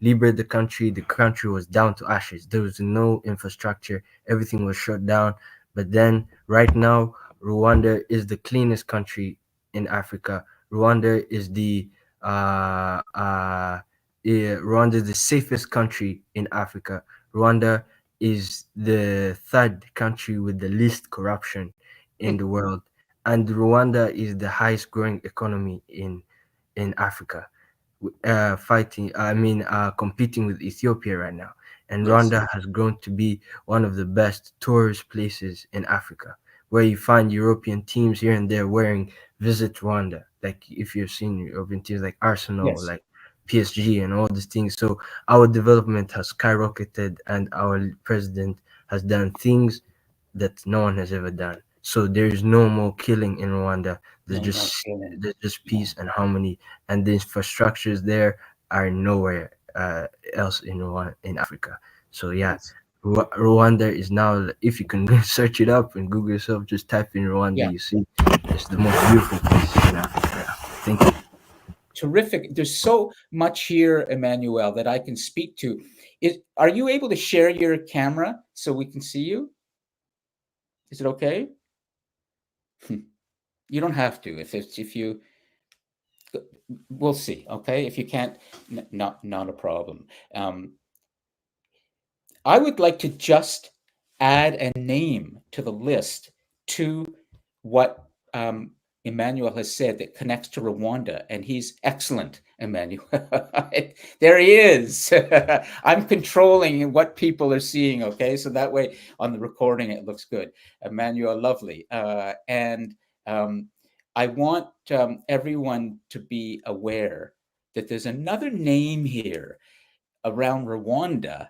liberated the country. The country was down to ashes. There was no infrastructure. Everything was shut down. But then, right now, Rwanda is the cleanest country in Africa. Rwanda is the Rwanda is the safest country in Africa. Rwanda is the third country with the least corruption in the world, and Rwanda is the highest growing economy in Africa, competing with Ethiopia right now. And Yes. Rwanda has grown to be one of the best tourist places in Africa, where you find European teams here and there wearing Visit Rwanda. Like if you've seen European teams like Arsenal, Yes. like PSG, and all these things. So our development has skyrocketed, and our president has done things that no one has ever done. So there is no more killing in Rwanda. There's No more just killing. there's just Yeah. peace and harmony, and the infrastructures there are nowhere else in Africa. So yeah, Yes. Rwanda is now. If you can search it up and Google yourself, just type in Rwanda, Yeah. you see it's the most beautiful place in Africa. Thank you. Terrific. There's so much here, Emmanuel, that I can speak to. Are you able to share your camera so we can see you? Is it okay? You don't have to. If you, we'll see. Okay, if you can't, not a problem. Um, I would like to just add a name to the list to what Emmanuel has said that connects to Rwanda, and he's excellent, Emmanuel. There he is. I'm controlling what people are seeing, okay? So that way on the recording it looks good. Emmanuel, lovely. And I want everyone to be aware that there's another name here around Rwanda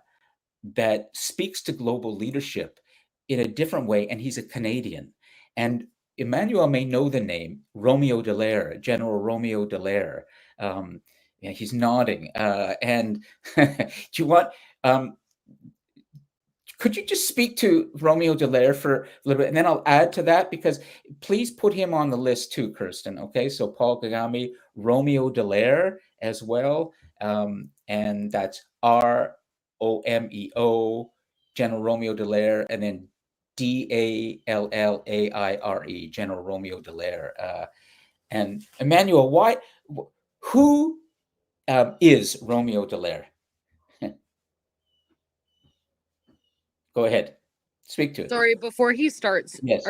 that speaks to global leadership in a different way, and he's a Canadian. And Emmanuel may know the name Romeo Dallaire, General Romeo Dallaire. Yeah, he's nodding. And do you want? Could you just speak to Romeo Dallaire for a little bit, and then I'll add to that, because please put him on the list too, Kirsten. Okay, so Paul Kagame, Romeo Dallaire as well, and that's ROMEO, General Romeo Dallaire, and then DALLAIRE, General Romeo Dallaire. And Emmanuel, who is Romeo Dallaire? Go ahead, speak to it. Sorry, before he starts, Yes.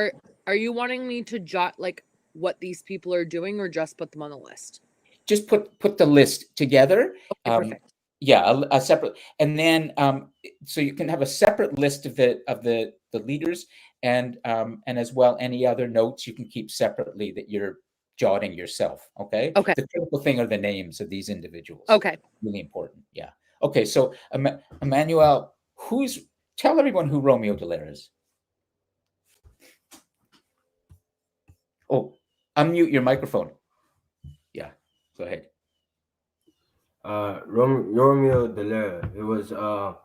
are you wanting me to jot like what these people are doing, or just put them on the list? Just put the list together. Okay, perfect. Yeah, a separate, and then so you can have a separate list of the leaders, and as well any other notes you can keep separately that you're jotting yourself. Okay. Okay. The critical thing are the names of these individuals. Okay. Really important. Yeah. Okay. So Emmanuel, tell everyone who Romeo Dallaire is. Oh, unmute your microphone. Yeah. Go ahead. Romeo Dallaire. He was a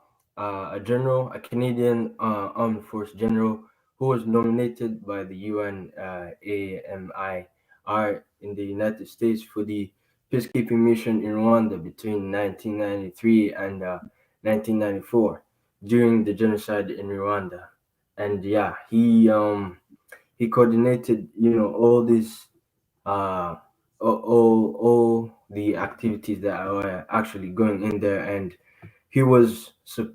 general, a Canadian armed force general who was nominated by the UN AMIR in the United States for the peacekeeping mission in Rwanda between 1993 and 1994 during the genocide in Rwanda. And yeah, he coordinated, all these uh all the activities that were actually going in there, and he was said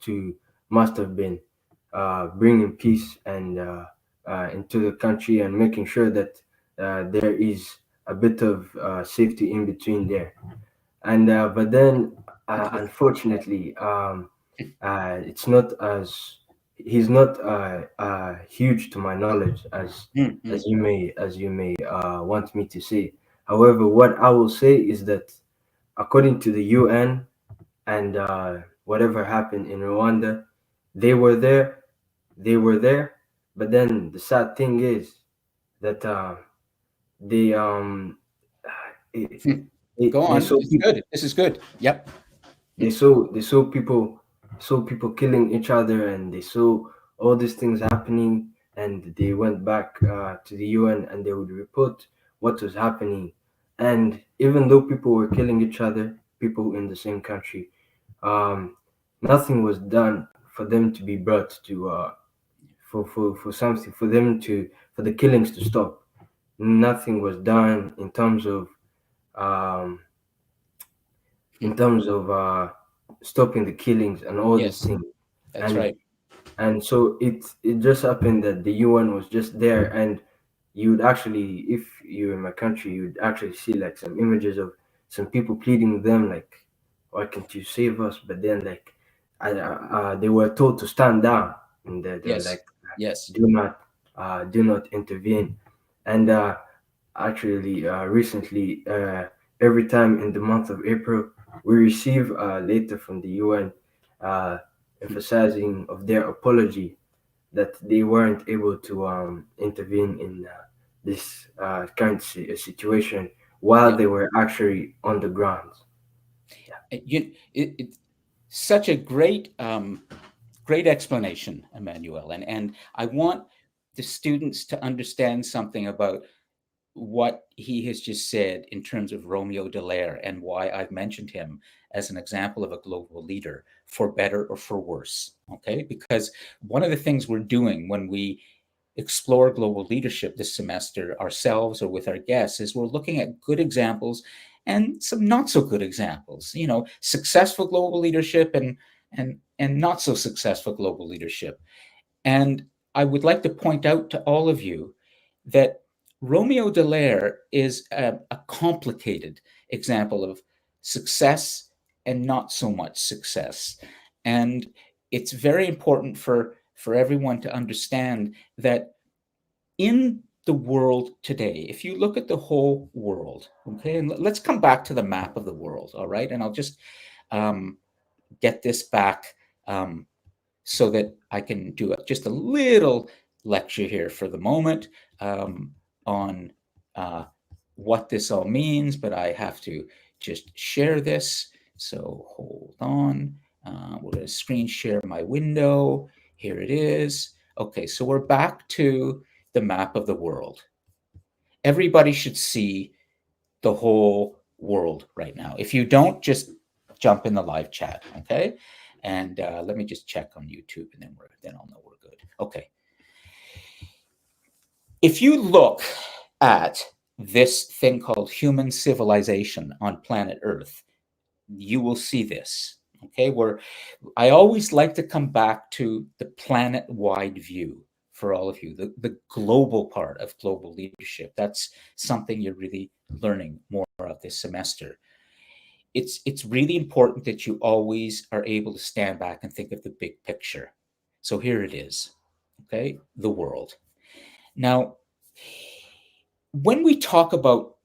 to must have been bringing peace and into the country and making sure that there is a bit of safety in between there. And but then unfortunately, it's not as he's not huge to my knowledge as you may want me to say. However, what I will say is that according to the UN and whatever happened in Rwanda, they were there, but then the sad thing is that they it, Go they on. saw This is good. This is good. Yep. they saw people killing each other, and they saw all these things happening, and they went back to the UN and they would report what was happening. And even though people were killing each other, people in the same country, nothing was done for them to be brought to for something for them to for the killings to stop. Nothing was done um, in terms of stopping the killings and all these Yes, things. that's and right. and so it just happened that the UN was just there, and you'd actually, if you're in my country, you'd actually see like some images of some people pleading with them, like, why can't you save us? But then like they were told to stand down, and they're Yes. like, Yes. do not intervene. And actually recently, every time in the month of April, we receive a letter from the UN emphasizing of their apology that they weren't able to intervene in this current situation while Yeah. they were actually on the ground. It's such a great explanation, Emmanuel, and I want the students to understand something about what he has just said in terms of Romeo Dallaire and why I've mentioned him as an example of a global leader, for better or for worse. Okay, because one of the things we're doing when we explore global leadership this semester ourselves or with our guests is we're looking at good examples and some not so good examples, successful global leadership and not so successful global leadership. And I would like to point out to all of you that Romeo Dallaire is a complicated example of success and not so much success. And it's very important for everyone to understand that in the world today, if you look at the whole world, okay, and let's come back to the map of the world, all right? And I'll just get this back so that I can do just a little lecture here for the moment on what this all means, but I have to just share this. So hold on. We're going to screen share my window. Here it is. Okay, so we're back to the map of the world. Everybody should see the whole world right now. If you don't, just jump in the live chat, okay? And let me just check on YouTube, and then I'll know we're good. Okay. If you look at this thing called human civilization on planet Earth, you will see this, okay? Where I always like to come back to the planet-wide view for all of you, the global part of global leadership. That's something you're really learning more of this semester. It's really important that you always are able to stand back and think of the big picture. So here it is, okay? The world. Now, when we talk about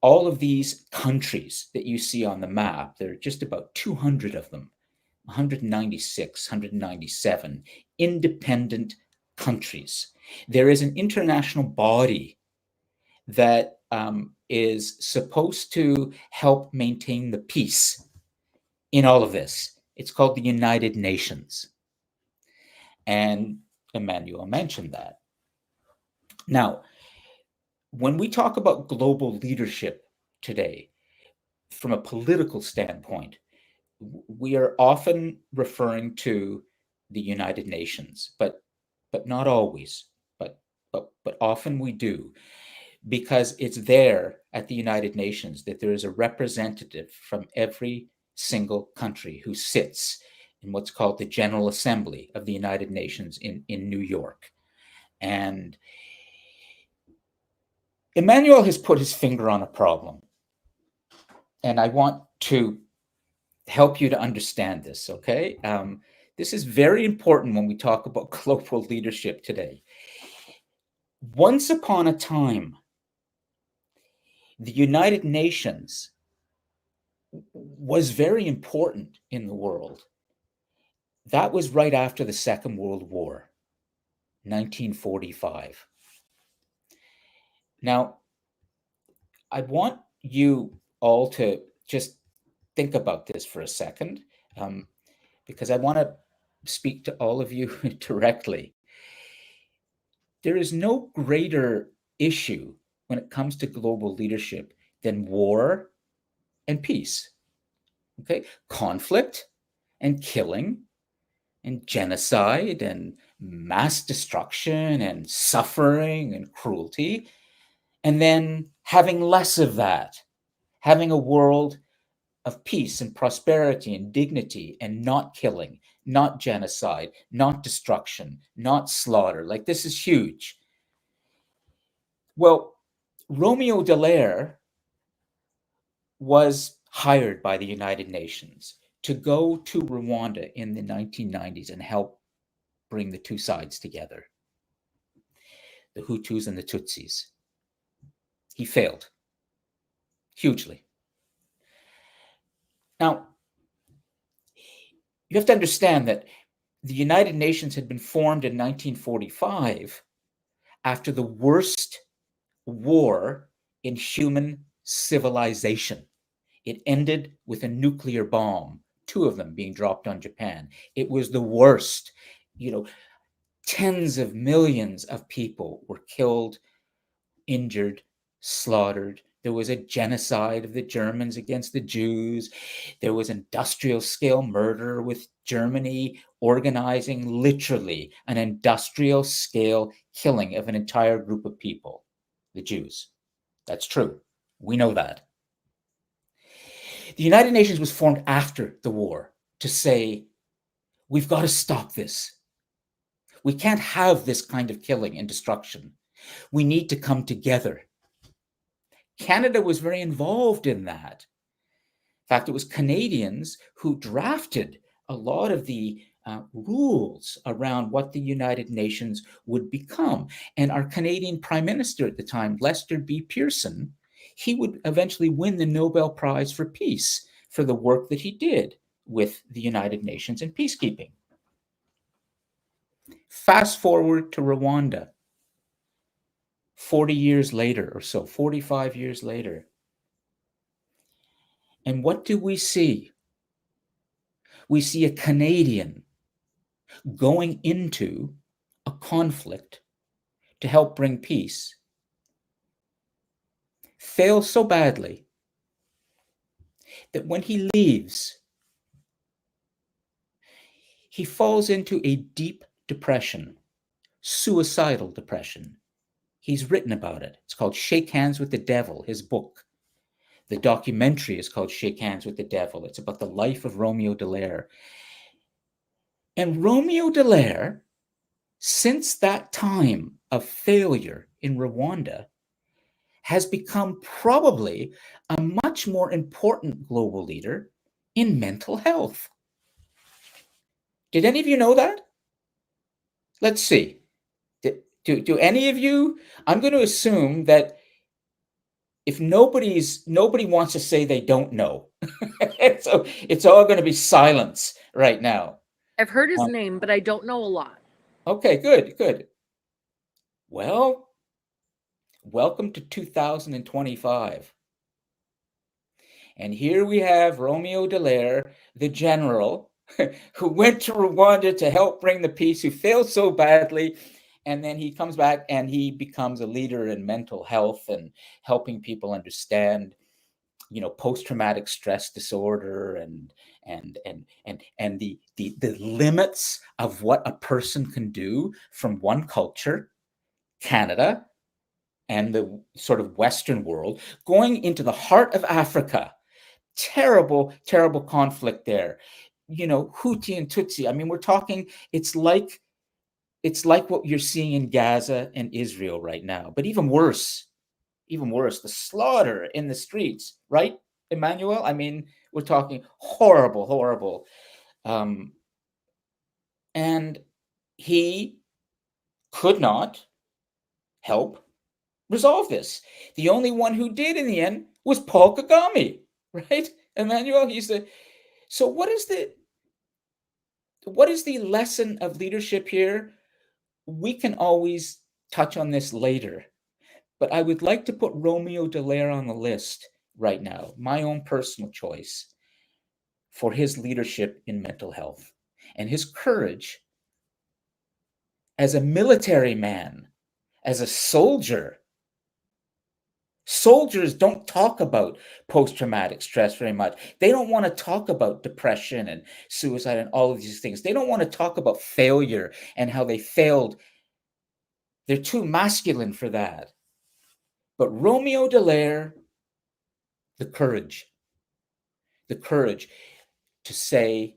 all of these countries that you see on the map, there are just about 200 of them, 196, 197 independent countries. There is an international body that is supposed to help maintain the peace in all of this. It's called the United Nations. And Emmanuel mentioned that. Now, when we talk about global leadership today, from a political standpoint, we are often referring to the United Nations, but not always, but often we do, because it's there at the United Nations that there is a representative from every single country who sits in what's called the General Assembly of the United Nations in New York. And Emmanuel has put his finger on a problem. And I want to help you to understand this, okay? This is very important when we talk about global leadership today. Once upon a time, the United Nations was very important in the world. That was right after the Second World War, 1945. Now, I want you all to just think about this for a second, because I want to speak to all of you directly. There is no greater issue when it comes to global leadership than war and peace. Okay? Conflict and killing and genocide and mass destruction and suffering and cruelty, and then having less of that, having a world of peace and prosperity and dignity and not killing, not genocide, not destruction, not slaughter. Like, this is huge. Well, Romeo Dallaire was hired by the United Nations to go to Rwanda in the 1990s and help bring the two sides together, the Hutus and the Tutsis. He failed hugely. Now, you have to understand that the United Nations had been formed in 1945 after the worst war in human civilization. It ended with a nuclear bomb, 2 of them being dropped on Japan. It was the worst. Tens of millions of people were killed, injured, slaughtered. There was a genocide of the Germans against the Jews. There was industrial scale murder, with Germany organizing literally an industrial scale killing of an entire group of people, the Jews. That's true. We know that. The United Nations was formed after the war to say, we've got to stop this. We can't have this kind of killing and destruction. We need to come together. Canada was very involved in that. In fact, it was Canadians who drafted a lot of the rules around what the United Nations would become. And our Canadian Prime Minister at the time, Lester B. Pearson, he would eventually win the Nobel Prize for Peace for the work that he did with the United Nations in peacekeeping. Fast forward to Rwanda, 40 years later or so, 45 years later. And what do we see? We see a Canadian going into a conflict to help bring peace, fails so badly that when he leaves, he falls into a deep depression, suicidal depression. He's written about it. It's called Shake Hands with the Devil, his book. The documentary is called Shake Hands with the Devil. It's about the life of Romeo Dallaire. And Romeo Dallaire, since that time of failure in Rwanda, has become probably a much more important global leader in mental health. Did any of you know that? Let's see. Do any of you? I'm going to assume that if nobody wants to say they don't know, so it's all going to be silence right now. I've heard his name, but I don't know a lot. Okay, good. Well, welcome to 2025. And here we have Romeo Dallaire, the general, who went to Rwanda to help bring the peace, who failed so badly. And then he comes back and he becomes a leader in mental health and helping people understand, post-traumatic stress disorder and the limits of what a person can do from one culture, Canada, and the sort of Western world, going into the heart of Africa. Terrible conflict there. Hutu and Tutsi. I mean, we're talking, it's like what you're seeing in Gaza and Israel right now, but even worse, the slaughter in the streets, right, Emmanuel? I mean, we're talking horrible. And he could not help resolve this. The only one who did in the end was Paul Kagame, right? Emmanuel, so what is the lesson of leadership here? We can always touch on this later, but I would like to put Romeo Dallaire on the list right now, my own personal choice, for his leadership in mental health and his courage as a military man, as a soldier. Soldiers don't talk about post-traumatic stress very much. They don't want to talk about depression and suicide and all of these things. They don't want to talk about failure and how they failed. They're too masculine for that. But Romeo Dallaire, the courage to say,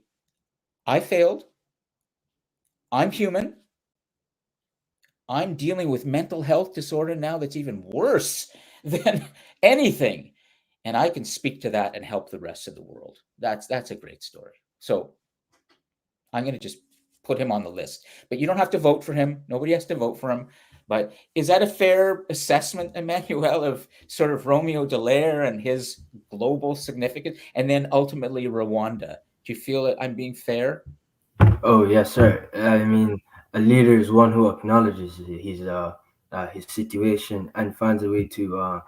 I failed. I'm human. I'm dealing with mental health disorder now that's even worse than anything. And I can speak to that and help the rest of the world. That's a great story. So I'm going to just put him on the list. But you don't have to vote for him. Nobody has to vote for him. But is that a fair assessment, Emmanuel, of sort of Romeo Dallaire and his global significance, and then ultimately Rwanda? Do you feel that I'm being fair? Oh yes, sir. I mean, a leader is one who acknowledges his situation and finds a way to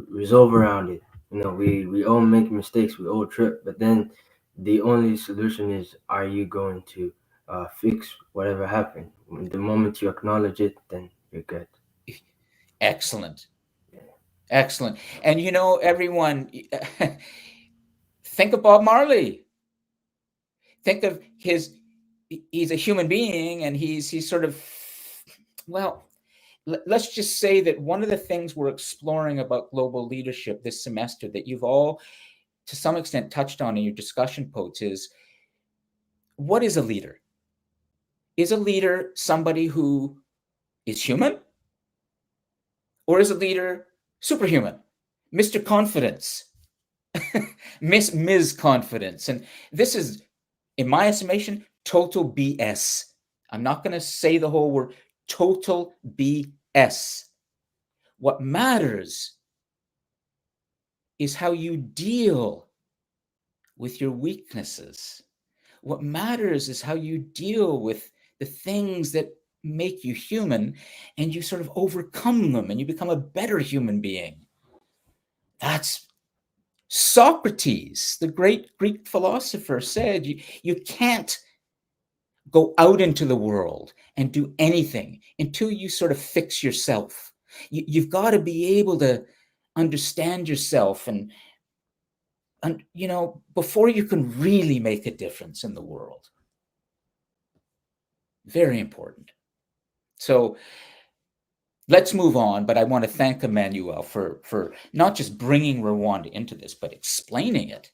resolve around it. We all make mistakes, we all trip, but then the only solution is: are you going to fix whatever happened? The moment you acknowledge it, then you're good. Excellent. And everyone, think of Bob Marley. Think of he's a human being, and he's sort of, well, let's just say that one of the things we're exploring about global leadership this semester that you've all to some extent touched on in your discussion, Potes, is what is a leader? Is a leader somebody who is human? Or is a leader superhuman? Mr. Confidence, Ms. Confidence. And this is, in my estimation, total BS. I'm not going to say the whole word, total BS. What matters is how you deal with your weaknesses. What matters is how you deal with the things that make you human, and you sort of overcome them and you become a better human being. That's Socrates, the great Greek philosopher, said you can't go out into the world and do anything until you sort of fix yourself. You've got to be able to understand yourself and before you can really make a difference in the world. Very important. So let's move on, but I want to thank Emmanuel for not just bringing Rwanda into this, but explaining it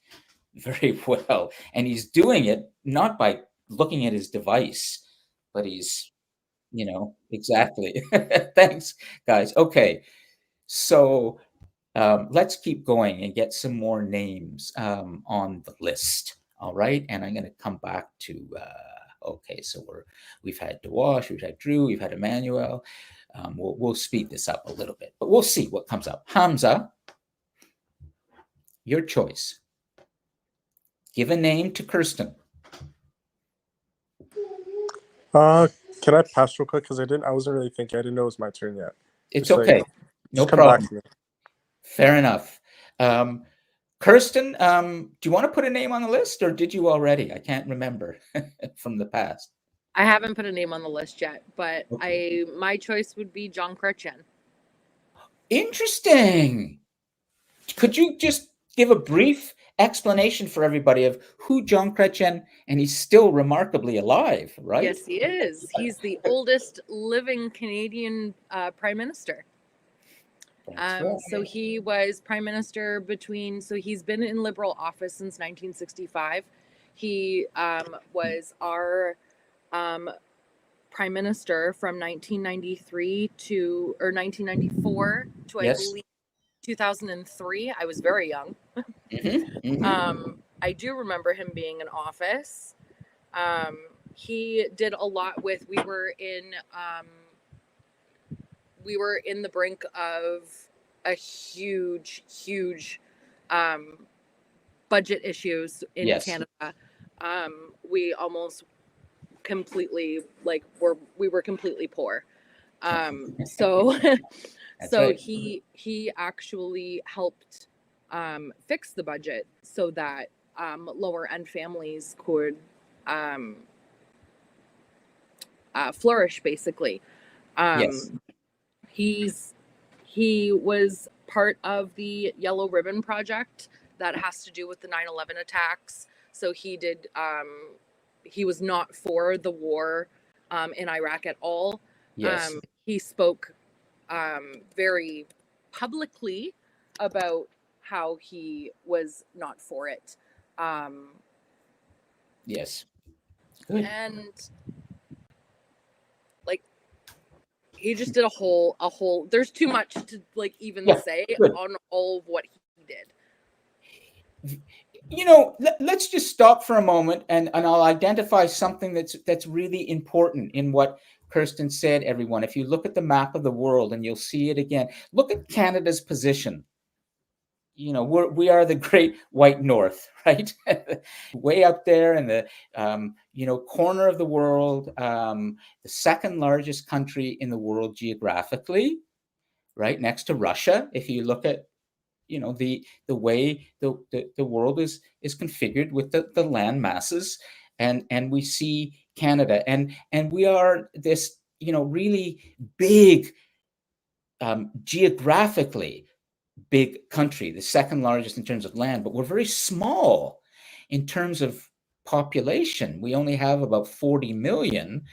very well. And he's doing it not by looking at his device, but he's, exactly. Thanks, guys. Okay, so let's keep going and get some more names on the list. All right, and I'm going to come back to. Okay, so we've had Dewash, we've had Drew, we've had Emmanuel. We'll speed this up a little bit, but we'll see what comes up. Hamza, your choice. Give a name to Kirsten. Can I pass real quick? Because I wasn't really thinking. I didn't know it was my turn yet. It's okay. No problem. Fair enough. Kirsten, do you want to put a name on the list, or did you already? I can't remember from the past. I haven't put a name on the list yet, but okay. My choice would be John Chrétien. Interesting. Could you just give a brief explanation for everybody of who John Chrétien, and he's still remarkably alive, right? Yes, he is. He's the oldest living Canadian prime minister. Right. So he was prime minister he's been in Liberal office since 1965. He was our prime minister from 1993 or 1994 to, I believe, 2003. I was very young. I do remember him being in office. He did a lot with, we were in the brink of a huge budget issues in Canada. We almost completely we were completely poor. So right. He actually helped fix the budget so that lower end families could flourish, basically. He was part of the Yellow Ribbon Project that has to do with the 9/11 attacks. So he did. He was not for the war in Iraq at all. He spoke very publicly about how he was not for it. Good. And he just did a whole there's too much to even say on all of what he did. Let's just stop for a moment and I'll identify something that's really important in what Kirsten said, everyone. If you look at the map of the world, and you'll see it again, look at Canada's position. We are the great white north, right? Way up there in the corner of the world, the second largest country in the world geographically, right next to Russia. If you look at the way the world is configured with the land masses, and we see Canada, and we are this really big, geographically big country, the second largest in terms of land, but we're very small in terms of population. We only have about 40 million.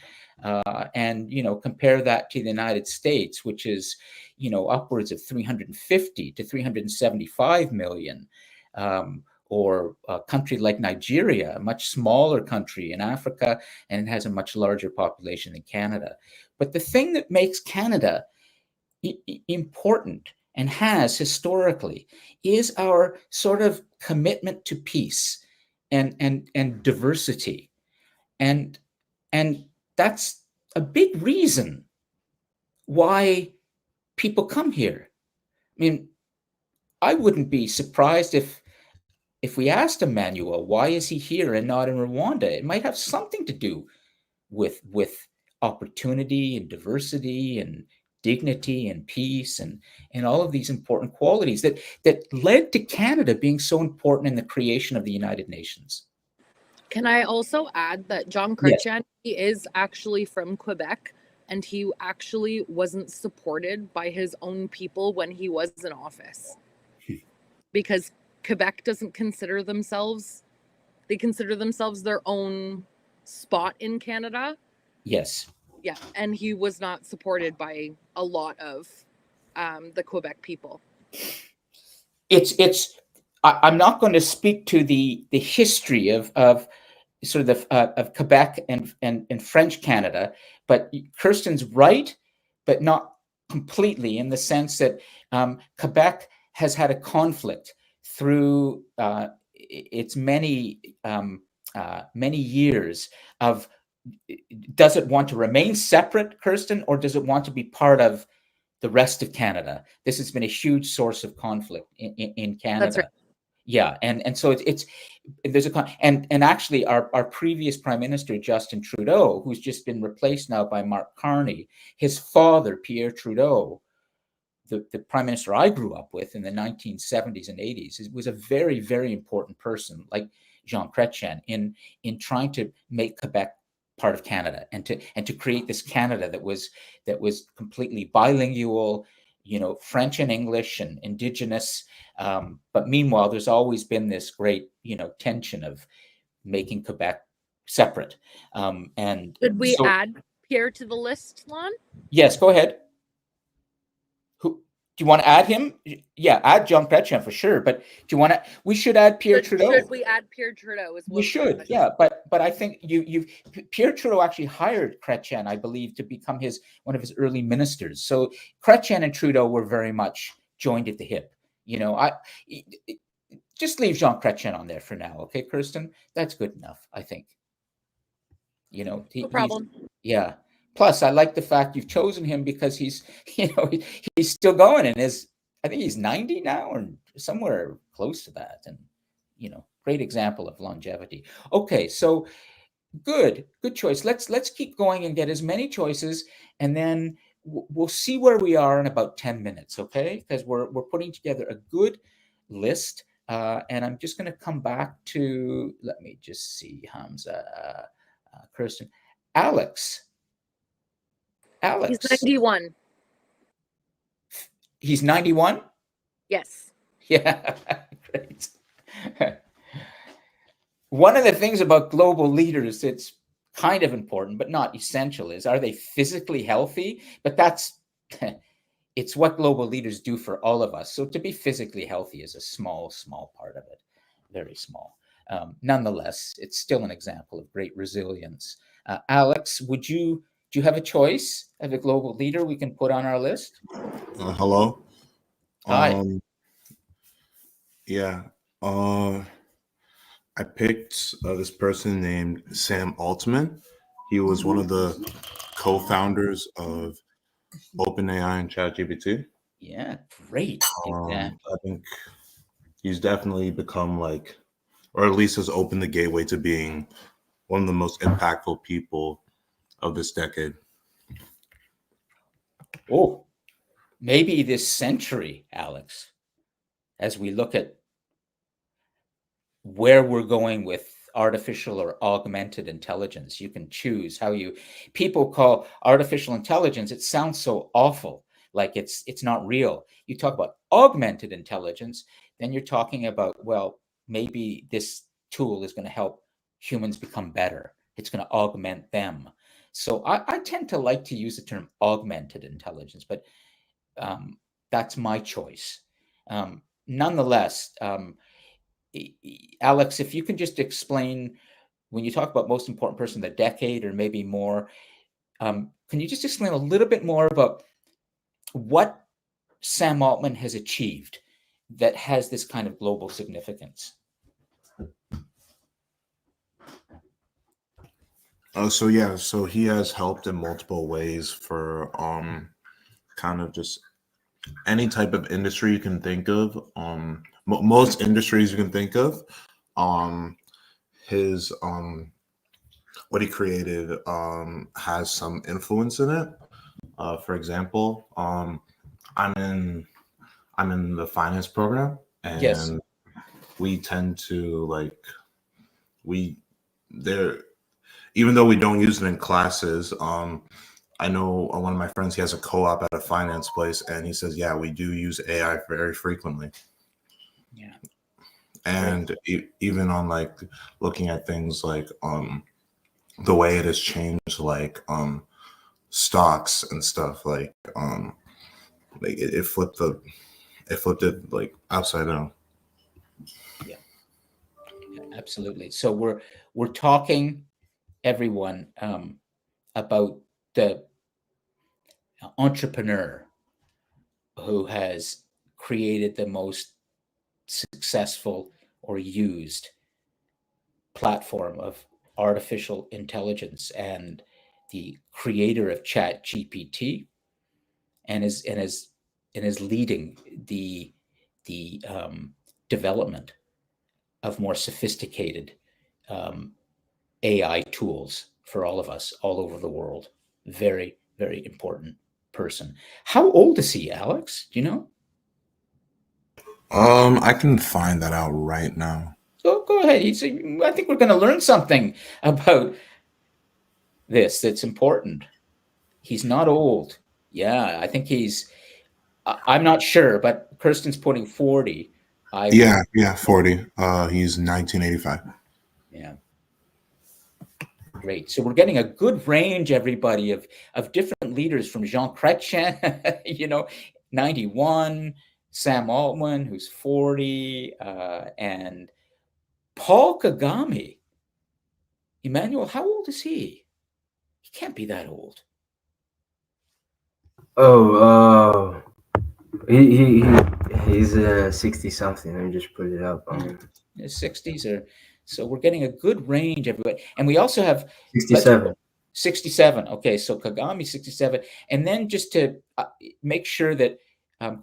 And compare that to the United States, which is upwards of 350 to 375 million, or a country like Nigeria, a much smaller country in Africa, and it has a much larger population than Canada. But the thing that makes Canada important and has historically is our sort of commitment to peace and diversity. And that's a big reason why people come here. I mean, I wouldn't be surprised if we asked Emmanuel, why is he here and not in Rwanda? It might have something to do with opportunity and diversity and dignity and peace and all of these important qualities that led to Canada being so important in the creation of the United Nations. Can I also add that John Yes. Chrétien, he is actually from Quebec, and he actually wasn't supported by his own people when he was in office. Because Quebec doesn't consider themselves, they consider themselves their own spot in Canada. Yes. Yeah, and he was not supported by a lot of the Quebec people. I'm not going to speak to the history of sort of Quebec and French Canada, but Kirsten's right, but not completely, in the sense that Quebec has had a conflict through its many years of, does it want to remain separate, Kirsten, or does it want to be part of the rest of Canada? This has been a huge source of conflict in Canada. That's right. Yeah, and so it's there's and actually our previous Prime Minister, Justin Trudeau, who's just been replaced now by Mark Carney, his father, Pierre Trudeau, the Prime Minister I grew up with in the 1970s and 80s, was a very, very important person, like Jean Chrétien, in trying to make Quebec part of Canada and to create this Canada that was completely bilingual, French and English and Indigenous. But meanwhile, there's always been this great, tension of making Quebec separate. And Should we add Pierre to the list, Lon? Yes, go ahead. Who do you want to add him? Yeah, add Jean Chrétien for sure. But do you want to? We should add Pierre Trudeau. Should we add Pierre Trudeau as well? We should, yeah. But I think Pierre Trudeau actually hired Chrétien, I believe, to become one of his early ministers. So Chrétien and Trudeau were very much joined at the hip. Just leave Jean Chrétien on there for now, okay, Kirsten? That's good enough, I think. No problem. Yeah. Plus, I like the fact you've chosen him because he's still going, and I think he's 90 now or somewhere close to that, and great example of longevity. Okay, so good choice. Let's keep going and get as many choices, and then we'll see where we are in about 10 minutes, okay? Because we're putting together a good list, and I'm just going to come back to, let me just see, Hamza, Kirsten, Alex. He's 91. He's 91? Yes. Yeah, great. One of the things about global leaders that's kind of important, but not essential, is, are they physically healthy? But it's what global leaders do for all of us. So to be physically healthy is a small part of it, very small. Nonetheless, it's still an example of great resilience. Alex, do you have a choice of a global leader we can put on our list? Hello. Hi. Yeah. I picked this person named Sam Altman. He was one of the co-founders of OpenAI and ChatGPT. Yeah, great. I think he's definitely become or at least has opened the gateway to being one of the most impactful people of this decade. Oh, maybe this century, Alex, as we look at where we're going with artificial or augmented intelligence. You can choose how people call artificial intelligence, it sounds so awful, like it's not real. You talk about augmented intelligence, then you're talking about, well, maybe this tool is going to help humans become better. It's going to augment them. So I tend to like to use the term augmented intelligence, but that's my choice. Nonetheless, Alex, if you can just explain, when you talk about most important person of the decade or maybe more, can you just explain a little bit more about what Sam Altman has achieved that has this kind of global significance? So he has helped in multiple ways for kind of just any type of industry you can think of. Most industries you can think of. His what he created has some influence in it. For example, I'm in the finance program, and Yes. we tend to like we there even though we don't use it in classes. I know one of my friends, he has a co-op at a finance place, and he says, yeah, we do use AI very frequently. Yeah. And even on like looking at things like the way it has changed, like stocks and stuff, like it flipped it like upside down. Yeah. Absolutely. So we're talking, everyone, about the entrepreneur who has created the most successful or used platform of artificial intelligence, and the creator of Chat GPT, and is leading the development of more sophisticated AI tools for all of us all over the world. Very, very important person. How old is he, Alex? Do you know? I can find that out right now. So go ahead. I think we're going to learn something about this that's important. He's not old. Yeah, I think I'm not sure, but Kirsten's putting 40. Yeah, 40. He's 1985. Yeah. Great. So we're getting a good range, everybody, of different leaders, from Jean Chrétien, 91, Sam Altman, who's 40, and Paul Kagame. Emmanuel, how old is he? He can't be that old. Oh, he's 60 something. Let me just put it up. His 60s, or so we're getting a good range, everybody. And we also have 67. 67. Okay, so Kagami 67. And then just to make sure that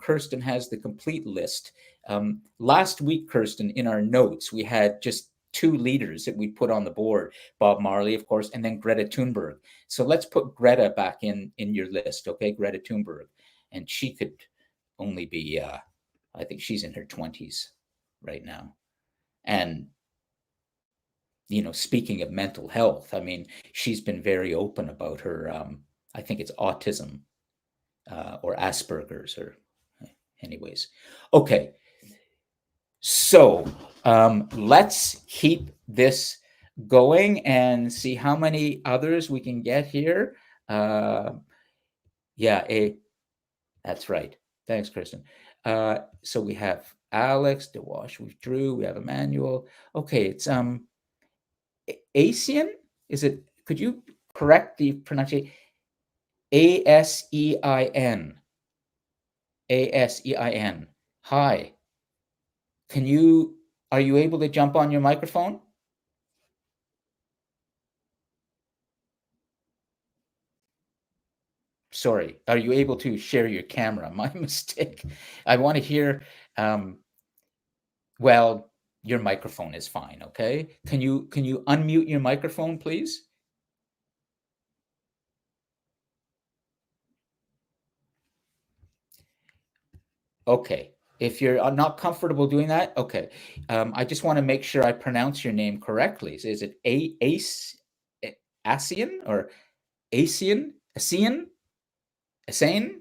Kirsten has the complete list. Last week, Kirsten, in our notes, we had just 2 leaders that we put on the board: Bob Marley, of course, and then Greta Thunberg. So let's put Greta back in your list, okay? Greta Thunberg. And she could only be, I think she's in her 20s right now. And speaking of mental health, I mean, she's been very open about her, I think it's autism, or Asperger's, or anyways. Okay. So let's keep this going and see how many others we can get here. That's right. Thanks, Kristen. So we have Alex, DeWash, we've Drew, we have Emmanuel. Okay, it's Asian? Could you correct the pronunciation? Asein. Asein. Hi. Are you able to jump on your microphone? Sorry, are you able to share your camera? My mistake. I want to hear, well, your microphone is fine, okay? Can you unmute your microphone, please? Okay. If you're not comfortable doing that, okay. I just want to make sure I pronounce your name correctly. Is it ASEAN or ASEAN? ASEAN? ASEAN?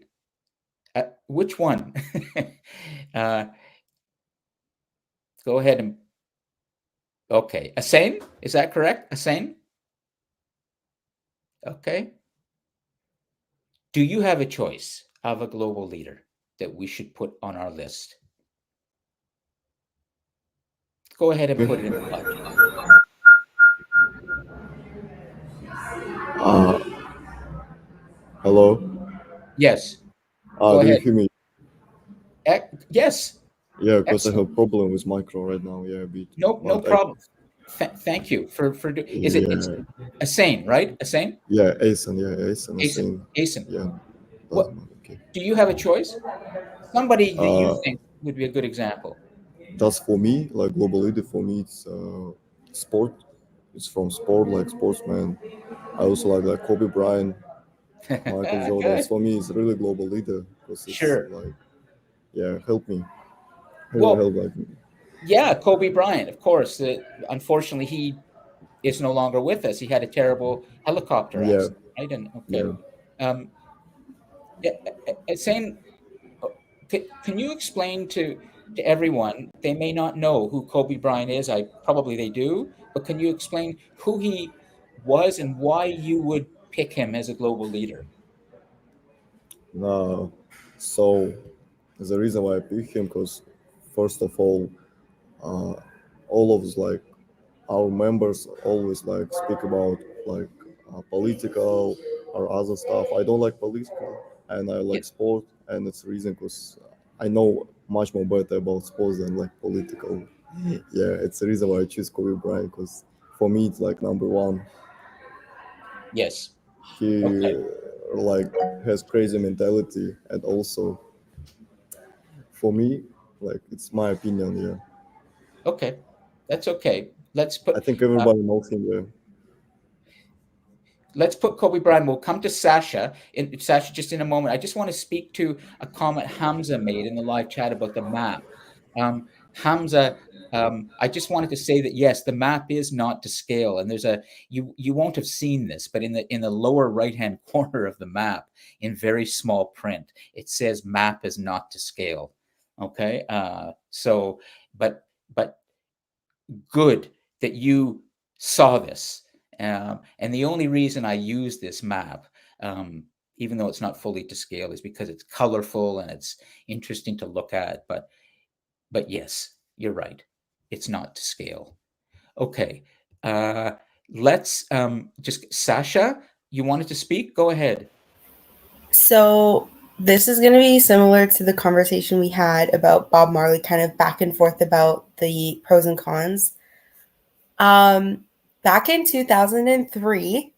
Which one? Go ahead and. Okay. ASEAN? Is that correct? ASEAN? Okay. Do you have a choice of a global leader that we should put on our list? Go ahead and put it in the live chat. Uh, hello. Yes, go Do you ahead. hear me? Yes, Yeah, because I excellent. have problem with micro right now. Yeah, a bit. No But I. problem. Thank you for is it it's Yeah. a sane, right? A sane? Yeah, ASIN. Yeah, ASIN. The Asen. same. Asen. Yeah. What Doesn't matter. Okay. do you have a choice? Somebody that you Uh, think would be a good example. that's for me. Like global leader for me, it's sport. It's from sport, like sportsman. I also like Kobe Bryant, Michael Jordan. Good. For me, it's really global leader because it's Sure. like, yeah, help me. Really Well, help like me. yeah, Kobe Bryant, of course. Unfortunately, he is no longer with us. He had a terrible helicopter Yeah, accident, right? And okay, yeah. um, yeah, saying, can you explain to everyone? They may not know who Kobe Bryant is. I probably they do, but can you explain who he was and why you would pick him as a global leader? No. So the reason why I pick him because first of uh, all of us like our members always like speak about like political or other stuff. I don't like political and I Yeah. like sport, and it's the reason because I know much more better about sports than like political. Yeah, it's the reason why I choose Kobe Bryant because for me it's like number one. Yes. He Okay. like has crazy mentality, and also for me, like it's my opinion. Yeah, Okay. That's okay. I think Uh, everybody knows him. Yeah. let's put Kobe Bryant. We'll come to Sasha. Sasha, just in a moment. I just want to speak to a comment Hamza made in the live chat about the map. Hamza, I just wanted to say that yes, the map is not to scale, and there's a you won't have seen this, but in the lower right hand corner of the map, in very small print, it says map is not to scale. Okay, so but good that you saw this. And the only reason I use this map, even though it's not fully to scale, is because it's colorful and it's interesting to look at. But yes, you're right. It's not to scale. Okay. Uh, let's just Sasha, you wanted to speak? Go ahead. So this is going to be similar to the conversation we had about Bob Marley, kind of back and forth about the pros and cons. Back in 2003,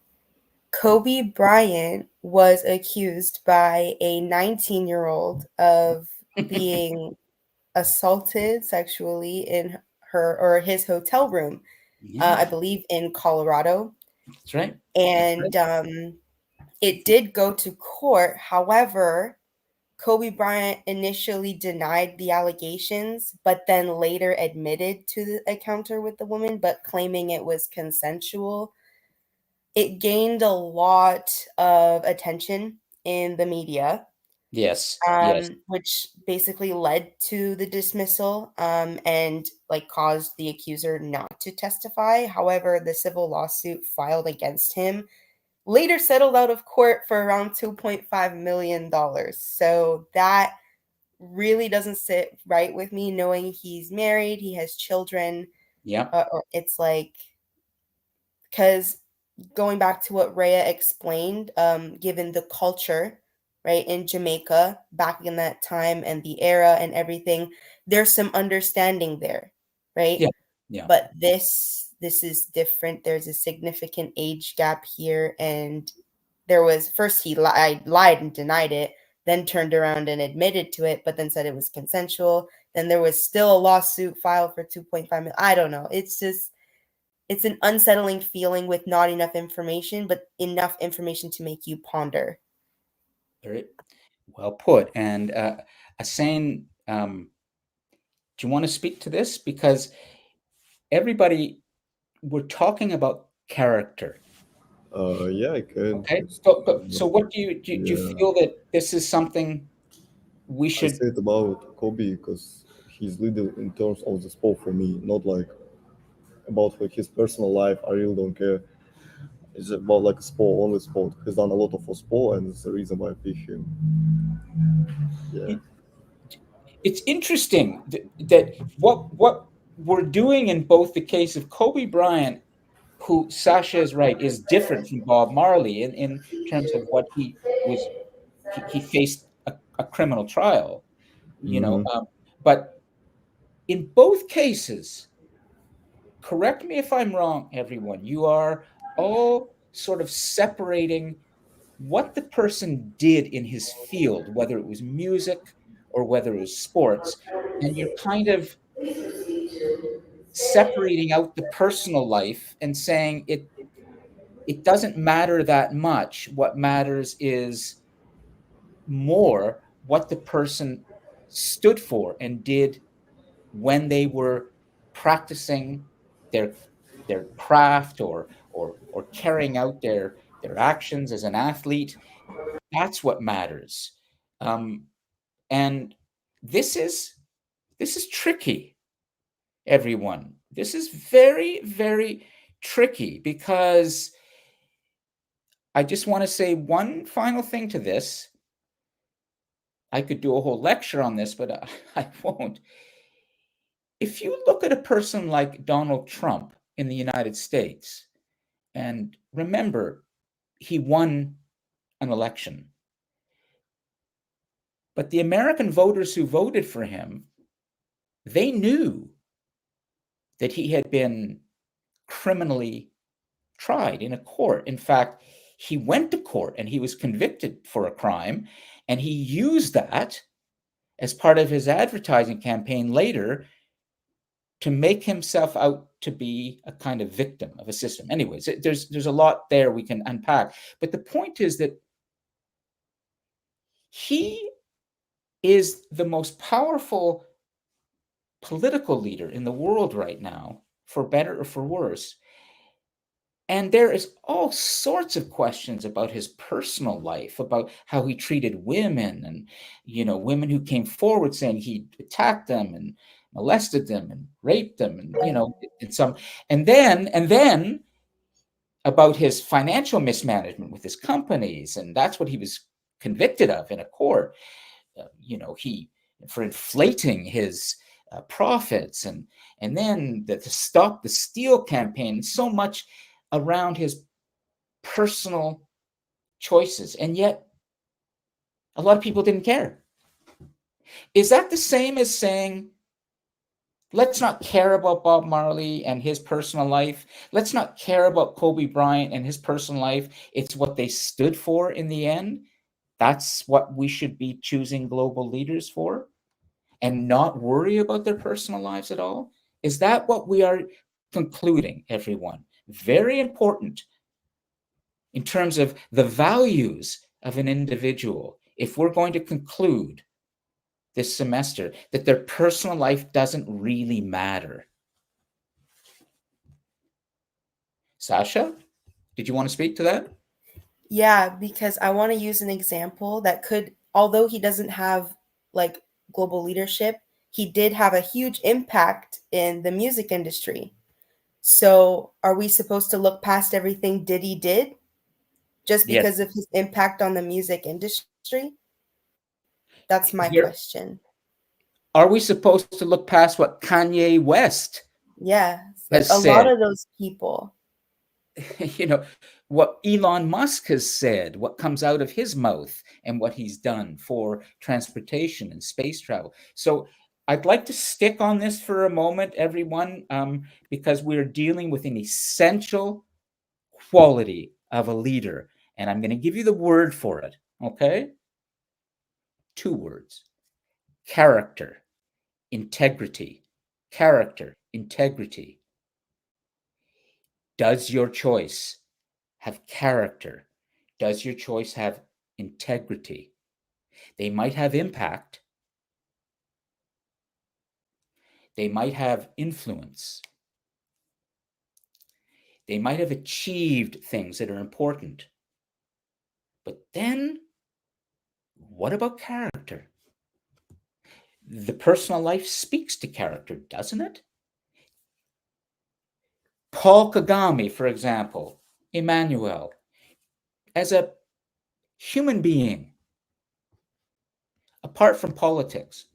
Kobe Bryant was accused by a 19-year-old of being assaulted sexually in her or his hotel room, I Yeah, believe in Colorado. that's right. And it did go to court. However, Kobe Bryant initially denied the allegations, but then later admitted to the encounter with the woman, but claiming it was consensual. It gained a lot of attention in the media, Yes, yes, which basically led to the dismissal, and like caused the accuser not to testify. However, the civil lawsuit filed against him later settled out of court for around $2.5 million. So that really doesn't sit right with me, knowing he's married, he has children. yeah, Or it's like, because going back to what Rhea explained, given the culture, right, in Jamaica back in that time and the era and everything, there's some understanding there, right? yeah, yeah, But this is different. There's a significant age gap here, and there was first he lied and denied it, then turned around and admitted to it, but then said it was consensual. Then there was still a lawsuit filed for 2.5 million. I don't know. It's just it's an unsettling feeling with not enough information, but enough information to make you ponder. very well put. And Asain, do you want to speak to this? Because everybody, we're talking about character. Yeah, I can. Okay. It's, So what do you yeah, feel that this is something we I should? said about Kobe because he's leader in terms of the sport for me, not like about like his personal life. I really don't care. It's about like sport, only sport. He's done a lot of for sport, and it's the reason why I pick him. Yeah. It's interesting that what we're doing in both the case of Kobe Bryant, who Sasha is right, is different from Bob Marley in terms of what he faced a criminal trial, Mm-hmm. but in both cases, correct me if I'm wrong, everyone, you are all sort of separating what the person did in his field, whether it was music or whether it was sports, and you're kind of separating out the personal life and saying it doesn't matter that much. What matters is more what the person stood for and did when they were practicing their craft or carrying out their actions as an athlete. That's what matters. Um, and this is tricky, everyone. This is very, very tricky because I just want to say one final thing to this. I could do a whole lecture on this, but I won't. If you look at a person like Donald Trump in the United States, and remember, he won an election, but the American voters who voted for him, they knew that he had been criminally tried in a court. In fact, he went to court and he was convicted for a crime, and he used that as part of his advertising campaign later to make himself out to be a kind of victim of a system. Anyways, there's a lot there we can unpack, but the point is that he is the most powerful political leader in the world right now, for better or for worse. And there is all sorts of questions about his personal life, about how he treated women, and women who came forward saying he attacked them and molested them and raped them, and in some, and then about his financial mismanagement with his companies, and that's what he was convicted of in a court. He for inflating his profits, and then the Stop the Steal campaign, so much around his personal choices, and yet a lot of people didn't care. Is that the same as saying, let's not care about Bob Marley and his personal life? Let's not care about Kobe Bryant and his personal life. It's what they stood for in the end. That's what we should be choosing global leaders for, and not worry about their personal lives at all? Is that what we are concluding, everyone? Very important in terms of the values of an individual. If we're going to conclude this semester that their personal life doesn't really matter. Sasha, did you want to speak to that? Yeah, because I want to use an example that could, although he doesn't have like global leadership, he did have a huge impact in the music industry. So are we supposed to look past everything Diddy did just Yes. because of his impact on the music industry? That's my Here, question. are we supposed to look past what Kanye West Yeah, like has a lot said? of those people. What Elon Musk has said, what comes out of his mouth, and what he's done for transportation and space travel. So I'd like to stick on this for a moment, everyone, because we're dealing with an essential quality of a leader. And I'm going to give you the word for it, okay? 2 words: character, integrity. Character, integrity. Does your choice have character? Does your choice have integrity? They might have impact. They might have influence. They might have achieved things that are important. But then, what about character? The personal life speaks to character, doesn't it? Paul Kagame, for example, Emmanuel, as a human being, apart from politics,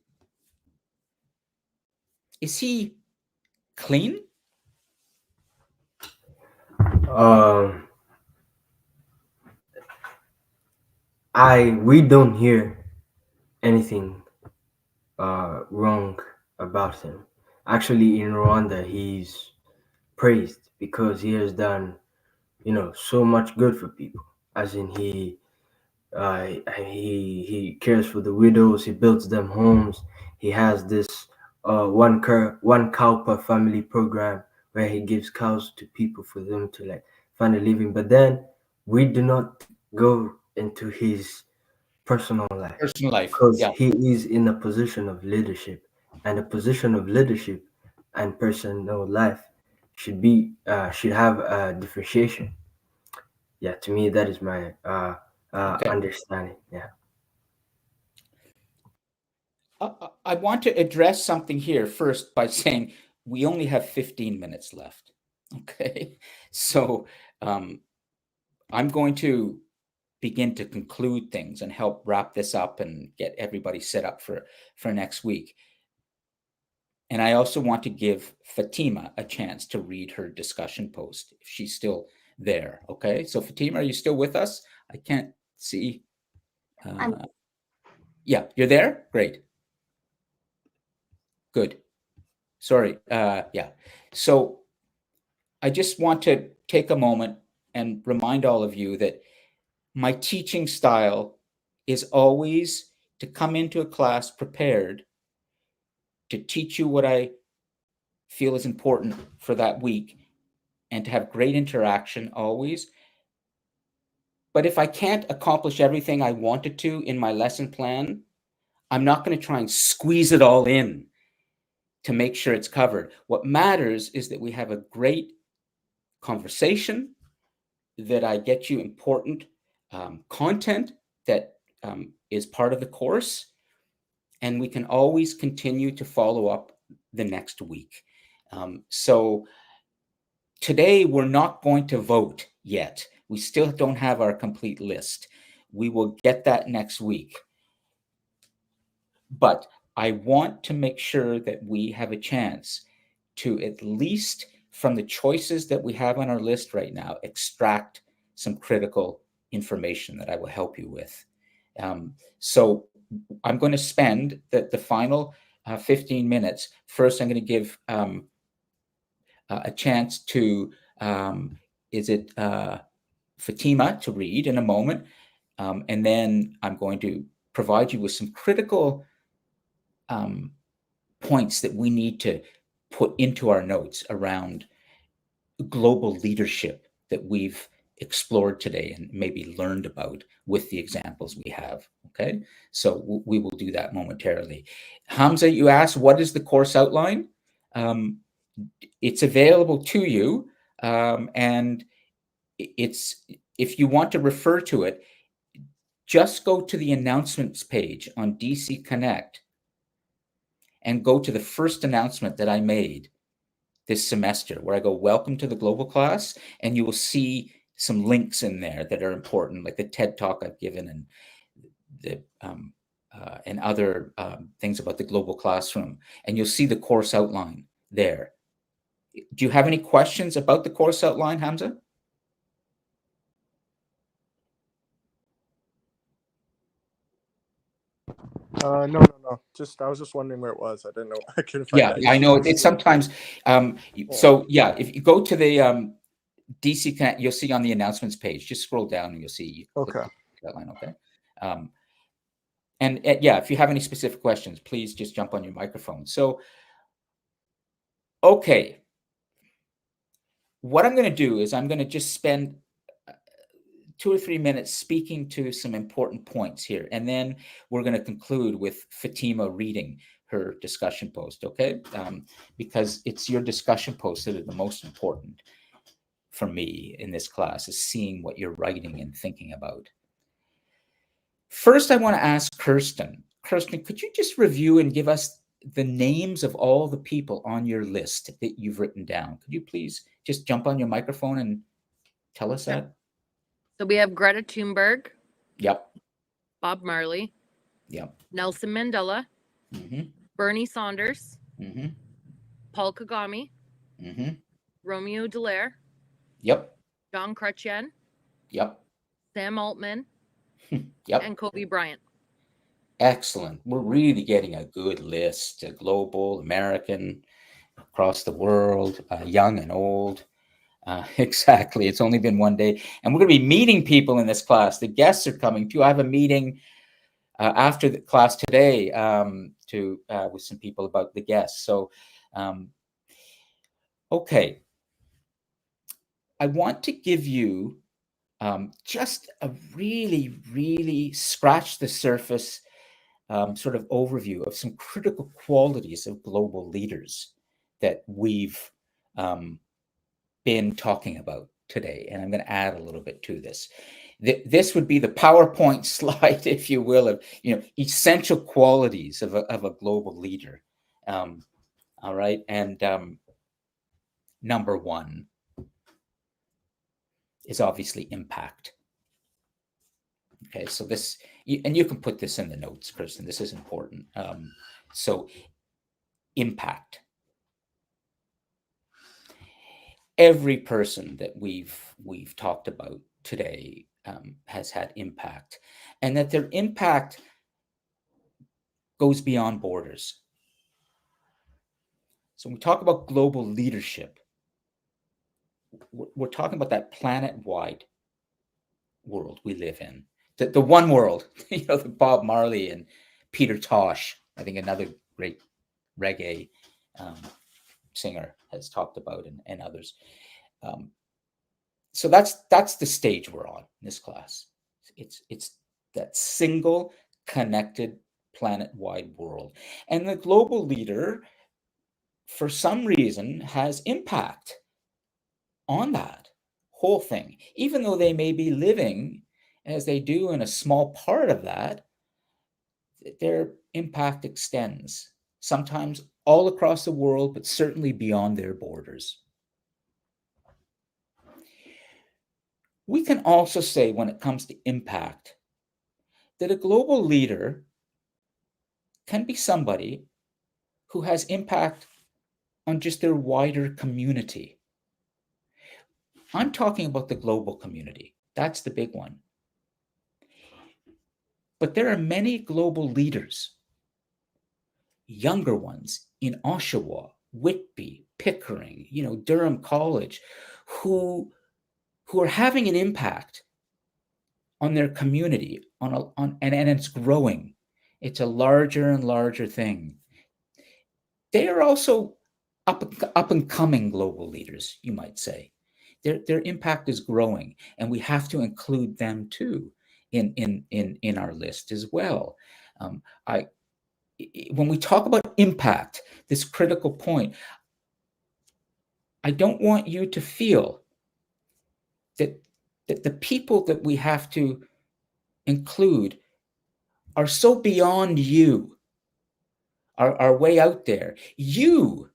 is he Clean? We don't hear anything wrong about him. Actually, in Rwanda, he's praised because he has done, so much good for people. As in, he cares for the widows. He builds them homes. He has this one cow per family program where he gives cows to people for them to like find a living. But then we do not go into his personal life Personal life. because Yeah. he is in a position of leadership, and a position of leadership and personal life should have a differentiation. Yeah, to me that is my Okay. understanding. Yeah. I want to address something here first by saying we only have 15 minutes left. Okay. So I'm going to begin to conclude things and help wrap this up and get everybody set up for next week. And I also want to give Fatima a chance to read her discussion post if she's still there. Okay. So Fatima, are you still with us? I can't see. Yeah, you're there? Great. Good. Sorry. Yeah. So I just want to take a moment and remind all of you that my teaching style is always to come into a class prepared to teach you what I feel is important for that week and to have great interaction always. But if I can't accomplish everything I wanted to in my lesson plan, I'm not going to try and squeeze it all in to make sure it's covered. What matters is that we have a great conversation, that I get you important content that is part of the course, and we can always continue to follow up the next week. So today we're not going to vote yet. We still don't have our complete list. We will get that next week. But I want to make sure that we have a chance to, at least from the choices that we have on our list right now, extract some critical information that I will help you with. So I'm going to spend the final 15 minutes. First, I'm going to give a chance to, Fatima to read in a moment. And then I'm going to provide you with some critical points that we need to put into our notes around global leadership that we've explored today and maybe learned about with the examples we have. Okay, so we will do that momentarily. Hamza, you asked, what is the course outline? It's available to you, and it's, if you want to refer to it, just go to the announcements page on DC Connect and go to the first announcement that I made this semester, where I go, welcome to the global class, and you will see some links in there that are important, like the TED talk I've given and the and other things about the global classroom, and you'll see the course outline there. Do you have any questions about the course outline, Hamza? No. Just I was just wondering where it was. I didn't know. I couldn't find Yeah, that. I know it's sometimes. So yeah, if you go to the DC Connect, you'll see on the announcements page. Just scroll down and you'll see. Okay. That line, okay. And yeah, if you have any specific questions, please just jump on your microphone. So, okay, what I'm going to do is I'm going to just spend 2 or 3 minutes speaking to some important points here, and then we're going to conclude with Fatima reading her discussion post, okay? Because it's your discussion posts that are the most important for me in this class, is seeing what you're writing and thinking about. First, I want to ask Kirsten. Kirsten, could you just review and give us the names of all the people on your list that you've written down? Could you please just jump on your microphone and tell us that? So we have Greta Thunberg. Yep. Bob Marley. Yep. Nelson Mandela. Mm-hmm. Bernie Sanders. Mm-hmm. Paul Kagame. Mm-hmm. Romeo Dallaire, Yep. John Chrétien, Yep. Sam Altman, Yep. and Kobe Bryant. Excellent. We're really getting a good list, global, American, across the world, young and old. Exactly. It's only been one day. And we're going to be meeting people in this class. The guests are coming too. I have a meeting after the class today with some people about the guests. So, okay. I want to give you just a really, really scratch the surface sort of overview of some critical qualities of global leaders that we've been talking about today. And I'm going to add a little bit to this. This would be the PowerPoint slide, if you will, of essential qualities of a global leader. All right, and number one is obviously impact. Okay, so this, and you can put this in the notes, Kristen. This is important. So impact. Every person that we've talked about today has had impact, and that their impact goes beyond borders. So when we talk about global leadership, we're talking about that planet-wide world we live in, the one world, the Bob Marley and Peter Tosh, I think another great reggae singer has talked about, and others. So that's the stage we're on in this class. It's that single connected planet-wide world. And the global leader, for some reason, has impact on that whole thing. Even though they may be living as they do in a small part of that, their impact extends, sometimes all across the world, but certainly beyond their borders. We can also say, when it comes to impact, that a global leader can be somebody who has impact on just their wider community. I'm talking about the global community. That's the big one. But there are many global leaders, younger ones in Oshawa, Whitby, Pickering, Durham College, who are having an impact on their community, and it's growing. It's a larger and larger thing. They are also up and coming global leaders, you might say. Their impact is growing, and we have to include them too in our list as well. When we talk about impact, this critical point, I don't want you to feel that the people that we have to include are so beyond you, are way out there. You,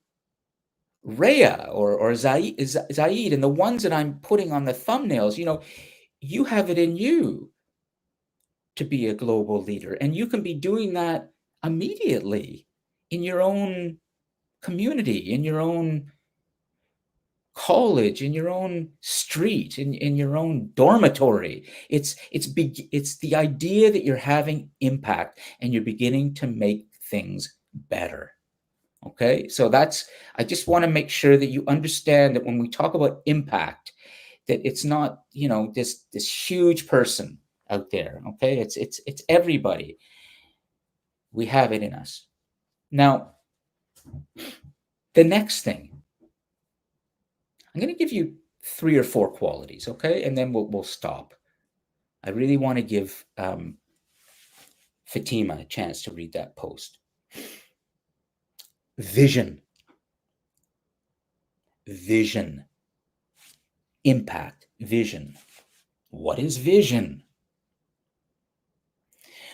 Rhea or Zaid, and the ones that I'm putting on the thumbnails, you have it in you to be a global leader, and you can be doing that immediately in your own community, in your own college, in your own street, in your own dormitory. It's the idea that you're having impact and you're beginning to make things better. Okay, so I just want to make sure that you understand that when we talk about impact, that it's not this huge person out there. Okay, it's everybody. We have it in us. Now, the next thing, I'm going to give you 3 or 4 qualities, okay, and then we'll stop. I really want to give Fatima a chance to read that post. Vision, impact, vision. What is vision?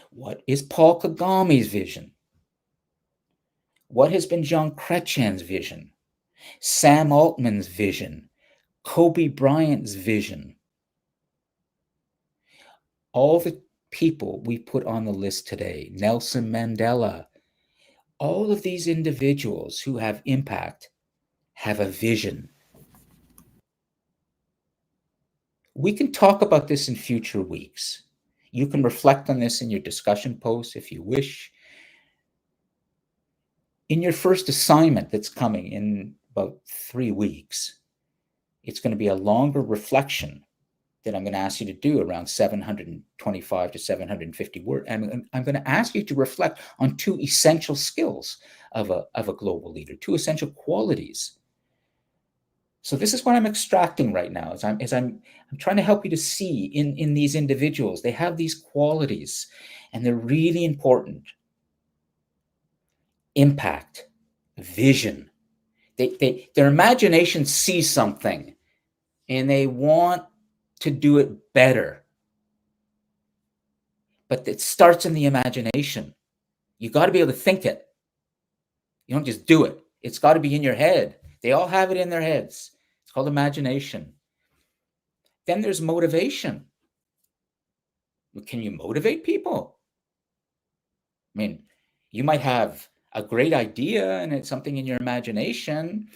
What is Paul Kagami's vision? What has been John Chrétien's vision? Sam Altman's vision? Kobe Bryant's vision? All the people we put on the list today, Nelson Mandela, all of these individuals who have impact, have a vision. We can talk about this in future weeks. You can reflect on this in your discussion posts if you wish. In your first assignment that's coming in about 3 weeks, it's going to be a longer reflection that I'm going to ask you to do, around 725 to 750 words. And I'm going to ask you to reflect on 2 essential skills of a global leader, 2 essential qualities. So this is what I'm extracting right now, as I'm trying to help you to see in these individuals. They have these qualities, and they're really important. Impact, vision. Their imagination sees something, and they want to do it better. But it starts in the imagination. You got to be able to think it. You don't just do it. It's got to be in your head. They all have it in their heads. It's called imagination. Then there's motivation. Can you motivate people? I mean, you might have a great idea and it's something in your imagination.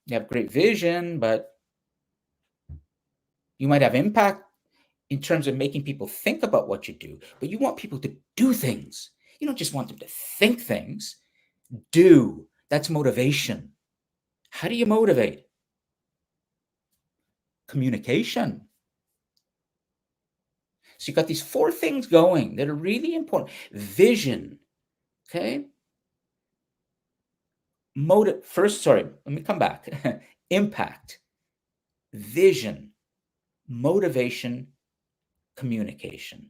You have great vision, but you might have impact in terms of making people think about what you do, but you want people to do things. You don't just want them to think things. Do. That's motivation. How do you motivate? Communication. So you've got these 4 things going that are really important. Vision, okay? Let me come back. Impact, vision, motivation, communication.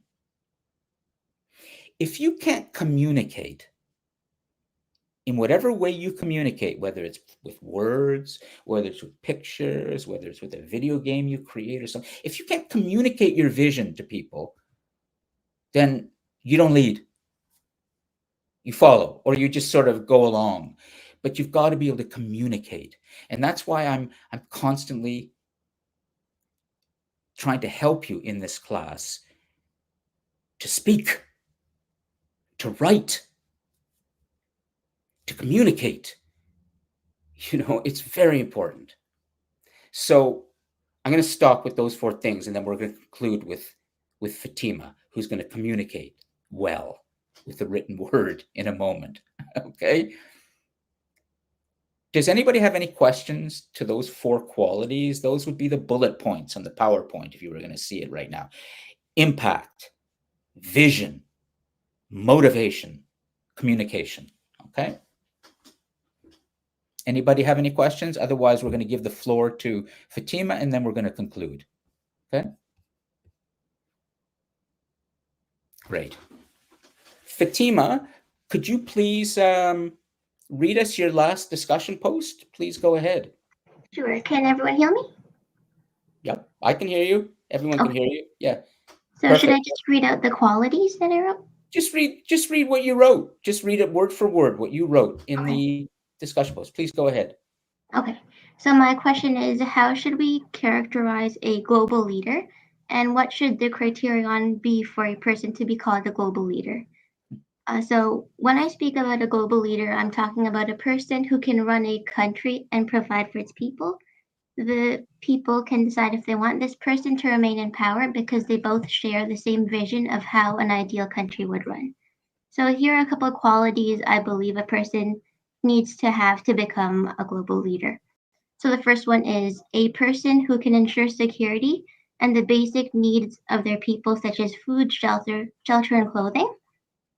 If you can't communicate in whatever way you communicate, whether it's with words, whether it's with pictures, whether it's with a video game you create or something, if you can't communicate your vision to people, then you don't lead. You follow, or you just sort of go along. But you've got to be able to communicate. And that's why I'm constantly trying to help you in this class to speak, to write, to communicate. It's very important. So I'm going to stop with those 4 things, and then we're going to conclude with Fatima, who's going to communicate well with the written word in a moment. Okay? Does anybody have any questions to those 4 qualities? Those would be the bullet points on the PowerPoint if you were going to see it right now. Impact, vision, motivation, communication. Okay? Anybody have any questions? Otherwise, we're going to give the floor to Fatima, and then we're going to conclude. Okay? Great. Fatima, could you please read us your last discussion post? Please go ahead. Sure. Can everyone hear me? Yep, I can hear you. Everyone can hear you. Yeah. So Perfect. should I just read out the qualities that I wrote? Just read what you wrote. Just read it word for word, what you wrote in the discussion post. Please go ahead. Okay. So my question is, how should we characterize a global leader? And what should the criterion be for a person to be called a global leader? So when I speak about a global leader, I'm talking about a person who can run a country and provide for its people. The people can decide if they want this person to remain in power because they both share the same vision of how an ideal country would run. So here are a couple of qualities I believe a person needs to have to become a global leader. So the first one is a person who can ensure security and the basic needs of their people, such as food, shelter, and clothing.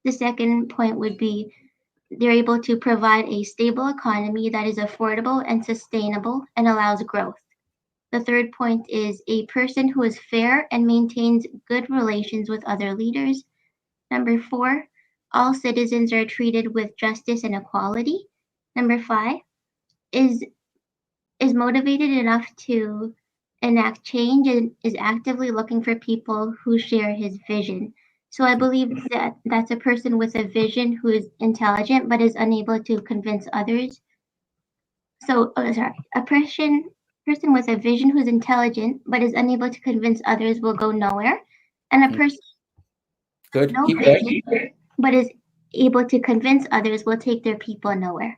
The second point would be they're able to provide a stable economy that is affordable and sustainable and allows growth. The third point is a person who is fair and maintains good relations with other leaders. Number 4, all citizens are treated with justice and equality. Number 5, is motivated enough to enact change and is actively looking for people who share his vision. So I believe that that's a person with a vision who is intelligent but is unable to convince others. So, a person with a vision who's intelligent but is unable to convince others will go nowhere, and a person Good. no Keep vision going. but is able to convince others will take their people nowhere.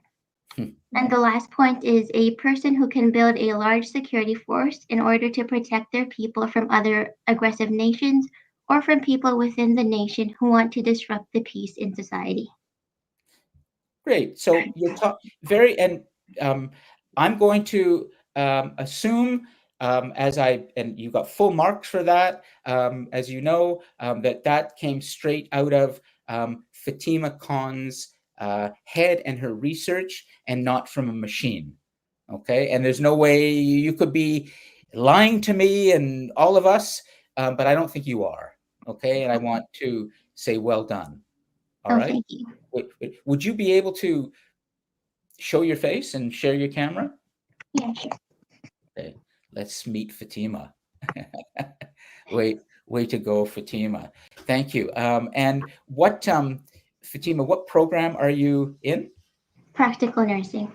And the last point is a person who can build a large security force in order to protect their people from other aggressive nations or from people within the nation who want to disrupt the peace in society. Great. So you're very, and I'm going to assume, and you got full marks for that, as you know, that came straight out of Fatima Khan's head and her research, and not from a machine. Okay, and there's no way you could be lying to me and all of us, but I don't think you are. Okay, and I want to say well done. All right. Thank you. Would you be able to show your face and share your camera? Yeah, sure. Okay, let's meet Fatima. Way to go, Fatima. Thank you. And what, Fatima, what program are you in? Practical nursing.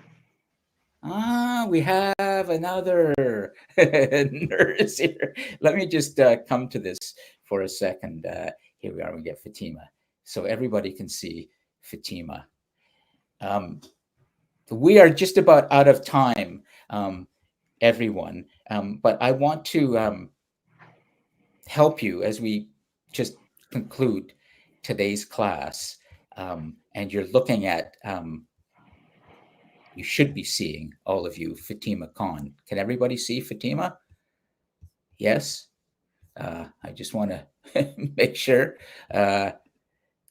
We have another nurse here. Let me just come to this for a second. Here we are, we get Fatima. So everybody can see Fatima. We are just about out of time, everyone, but I want to help you as we just conclude today's class. And you're looking at, you should be seeing, all of you, Fatima Khan. Can everybody see Fatima? Yes? I just want to make sure.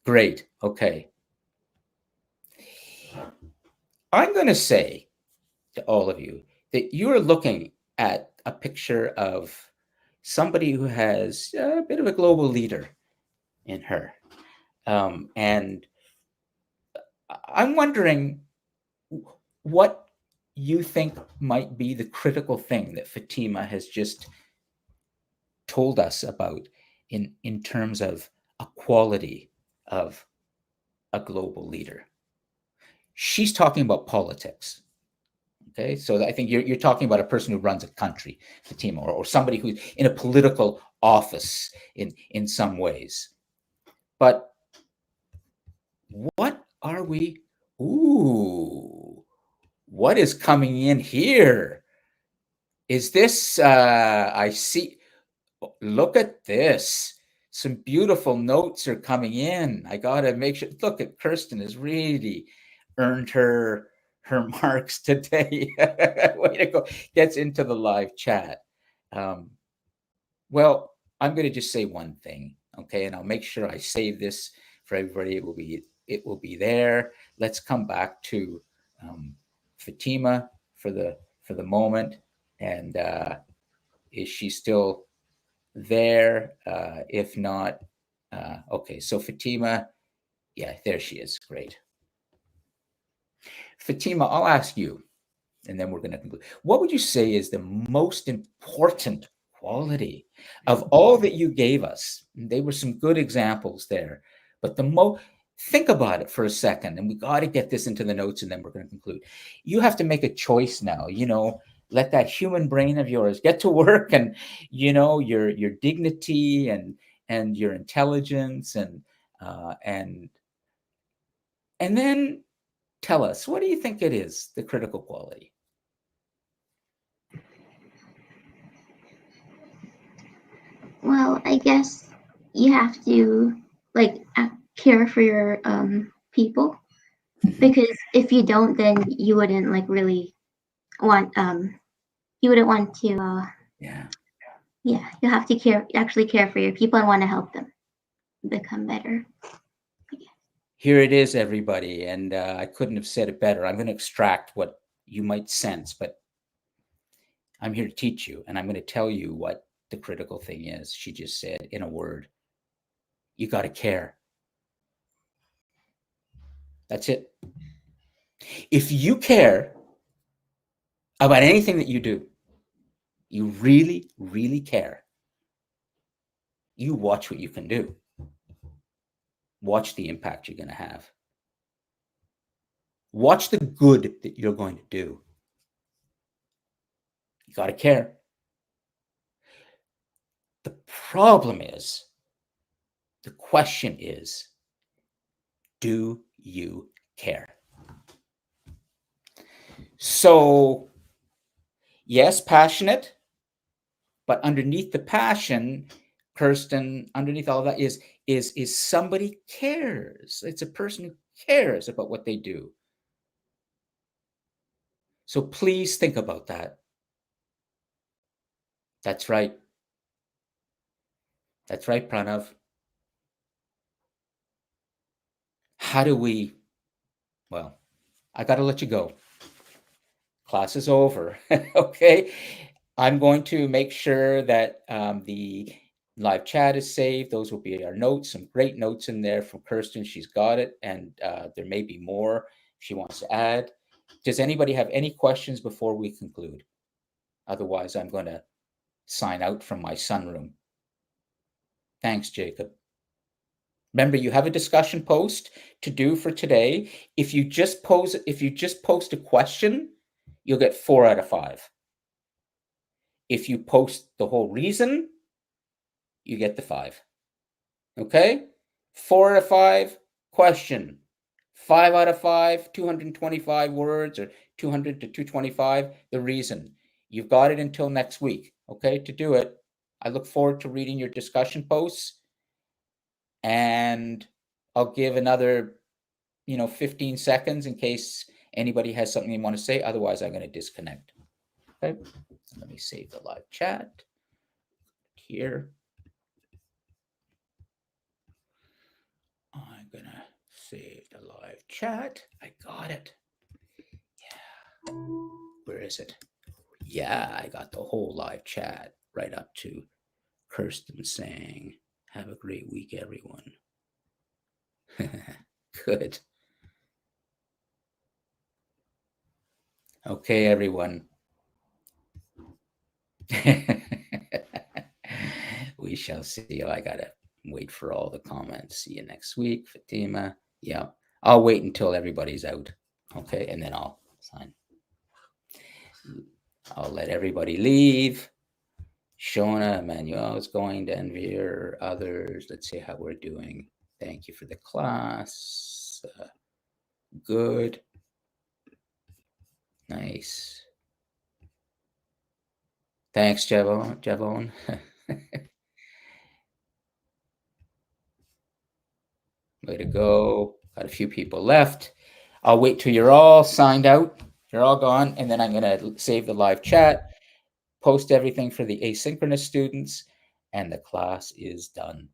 Great. Okay. I'm going to say to all of you that you're looking at a picture of somebody who has a bit of a global leader in her. And I'm wondering what you think might be the critical thing that Fatima has just told us about in terms of a quality of a global leader. She's talking about politics. Okay, so I think you're talking about a person who runs a country, Fatima, or somebody who's in a political office in some ways. But what are we? Ooh, what is coming in here? Is this? I see. Look at this. Some beautiful notes are coming in. I gotta make sure. Look at Kirsten has really earned her marks today. Way to go. Gets into the live chat. Well, I'm going to just say one thing, okay, and I'll make sure I save this for everybody. It will be there. Let's come back to Fatima for the moment. And is she still there? If not, okay. So Fatima, yeah, there she is. Great. Fatima, I'll ask you, and then we're going to conclude. What would you say is the most important quality of all that you gave us? They were some good examples there, but think about it for a second, and we got to get this into the notes, and then we're going to conclude. You have to make a choice now. Let that human brain of yours get to work, and your dignity and your intelligence, and then tell us, what do you think it is, the critical quality? Well, I guess you have to care for your people, because if you don't, then you wouldn't really want you wouldn't want to Yeah. You have to actually care for your people and want to help them become better. Here it is, everybody, and I couldn't have said it better. I'm going to extract what you might sense, but I'm here to teach you, and I'm going to tell you what the critical thing is. She just said in a word, you got to care. That's it. If you care about anything that you do, you really, really care, you watch what you can do. Watch the impact you're going to have. Watch the good that you're going to do. You got to care. The problem is, the question is, do you care? So, yes, passionate, but underneath the passion, Kirsten, underneath all that is somebody cares. It's a person who cares about what they do. So please think about that. That's right. That's right, Pranav. How do we, well, I got to let you go. Class is over. Okay. I'm going to make sure that the live chat is saved. Those will be our notes, some great notes in there from Kirsten. She's got it. And there may be more she wants to add. Does anybody have any questions before we conclude? Otherwise, I'm going to sign out from my sunroom. Thanks, Jacob. Remember, you have a discussion post to do for today. If you just post a question, you'll get 4 out of 5. If you post the whole reason, you get the 5. Okay? 4 out of 5, question. 5 out of 5, 225 words or 200 to 225, the reason. You've got it until next week, okay, to do it. I look forward to reading your discussion posts, and I'll give another 15 seconds in case anybody has something they want to say. Otherwise, I'm going to disconnect. Okay. Let me save the live chat here. I'm going to save the live chat. I got it. Yeah. Where is it? Yeah, I got the whole live chat right up to Kirsten saying, "Have a great week, everyone." Good. Okay, everyone. We shall see. I gotta wait for all the comments. See you next week, Fatima. Yeah, I'll wait until everybody's out. Okay, and then I'll sign. I'll let everybody leave. Shona, Emmanuel is going, Denver, others. Let's see how we're doing. Thank you for the class. Good. Nice. Thanks, Javon. Way to go. Got a few people left. I'll wait till you're all signed out. You're all gone. And then I'm going to save the live chat, post everything for the asynchronous students, and the class is done.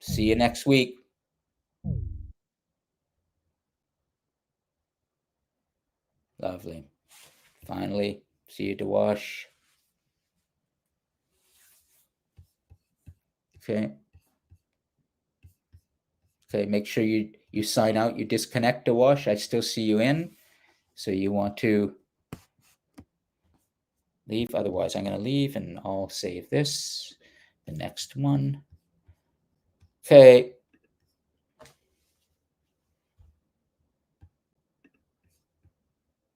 See you next week. Lovely. Finally, see you, Dewash. Okay. Okay, make sure you sign out, you disconnect, Dewash. I still see you in. So you want to leave. Otherwise, I'm going to leave and I'll save this. The next one. Okay.